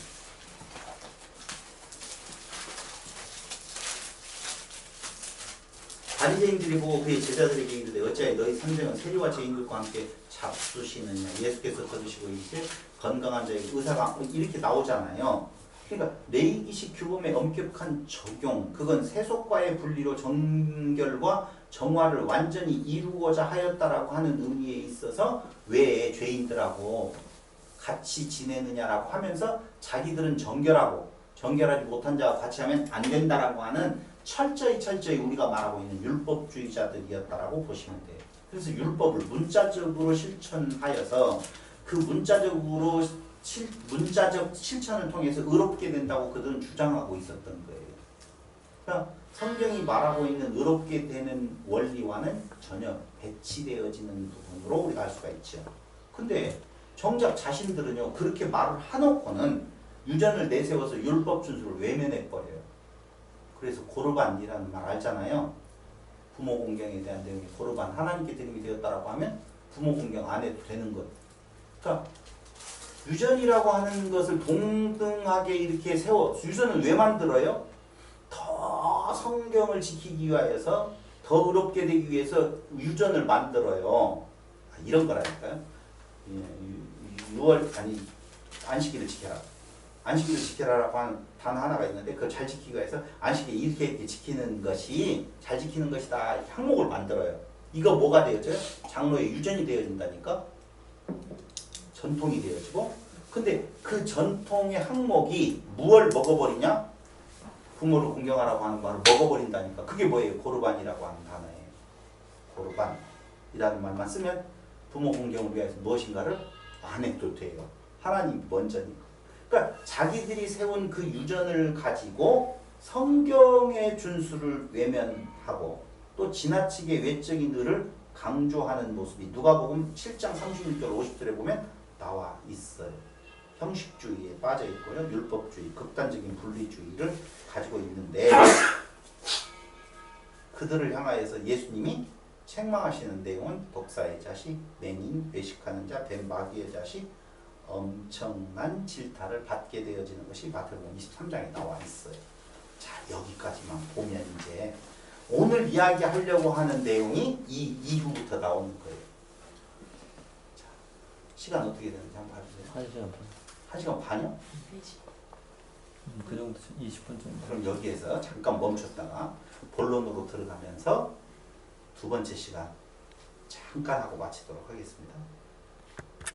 바리새인들이 보고 그의 제자들에게 이르되 어찌하여 너희 선생은 세리와 죄인들과 함께 잡수시느냐. 예수께서 거두시고 이제 건강한 자에게 의사가 이렇게 나오잖아요. 그러니까 레위기식 규범의 엄격한 적용, 그건 세속과의 분리로 정결과 정화를 완전히 이루고자 하였다라고 하는 의미에 있어서 왜 죄인들하고 같이 지내느냐라고 하면서 자기들은 정결하지 못한 자와 같이 하면 안 된다라고 하는 철저히 우리가 말하고 있는 율법주의자들이었다라고 보시면 돼요. 그래서 율법을 문자적으로 실천하여서 그 문자적 실천을 통해서 의롭게 된다고 그들은 주장하고 있었던 거예요. 그러니까 성경이 말하고 있는 의롭게 되는 원리와는 전혀 배치되어지는 부분으로 우리가 알 수가 있죠. 근데 정작 자신들은요 그렇게 말을 해놓고는 유전을 내세워서 율법 준수를 외면해버려요. 그래서 고르반이라는 말 알잖아요. 부모 공경에 대한 내용이 고르반, 하나님께 드림이 되었다라고 하면 부모 공경 안 해도 되는 것. 그러니까 유전이라고 하는 것을 동등하게 이렇게 세워. 유전은 왜 만들어요? 더 성경을 지키기 위하여서 더 의롭게 되기 위해서 유전을 만들어요. 이런 거라니까요. 6월 아니 안식일을 지켜라. 안식일을 지켜라라고 하는 단어 하나가 있는데 그걸 잘 지키기 위해서 안식일 이렇게 지키는 것이 잘 지키는 것이다. 항목을 만들어요. 이거 뭐가 되어져요? 장로의 유전이 되어진다니까. 전통이 되어지고. 근데 그 전통의 항목이 무엇을 먹어버리냐? 부모를 공경하라고 하는 말을 먹어버린다니까. 그게 뭐예요? 고르반이라고 하는 단어예요. 고르반이라는 말만 쓰면 부모 공경을 위해서 무엇인가를 안 해도 돼요. 하나님 먼저니까. 그러니까 자기들이 세운 그 유전을 가지고 성경의 준수를 외면하고 또 지나치게 외적인 의를 강조하는 모습이 누가복음 7장 36절 50절에 보면 나와 있어요. 형식주의에 빠져 있고요. 율법주의, 극단적인 분리주의를 가지고 있는데 그들을 향하여서 예수님이 책망하시는 내용은 독사의 자식, 맹인, 외식하는 자, 된 마귀의 자식, 엄청난 질타를 받게 되어지는 것이 마태복음 23장에 나와 있어요. 자, 여기까지만 보면 이제 오늘 이야기하려고 하는 내용이 이 이후부터 나오는 거예요. 자, 시간 어떻게 되는지 한번 봐주세요. 1시간 반. 1시간 반이요? 그 정도 20분 정도. 그럼 여기에서 잠깐 멈췄다가 본론으로 들어가면서 두 번째 시간 잠깐 하고 마치도록 하겠습니다.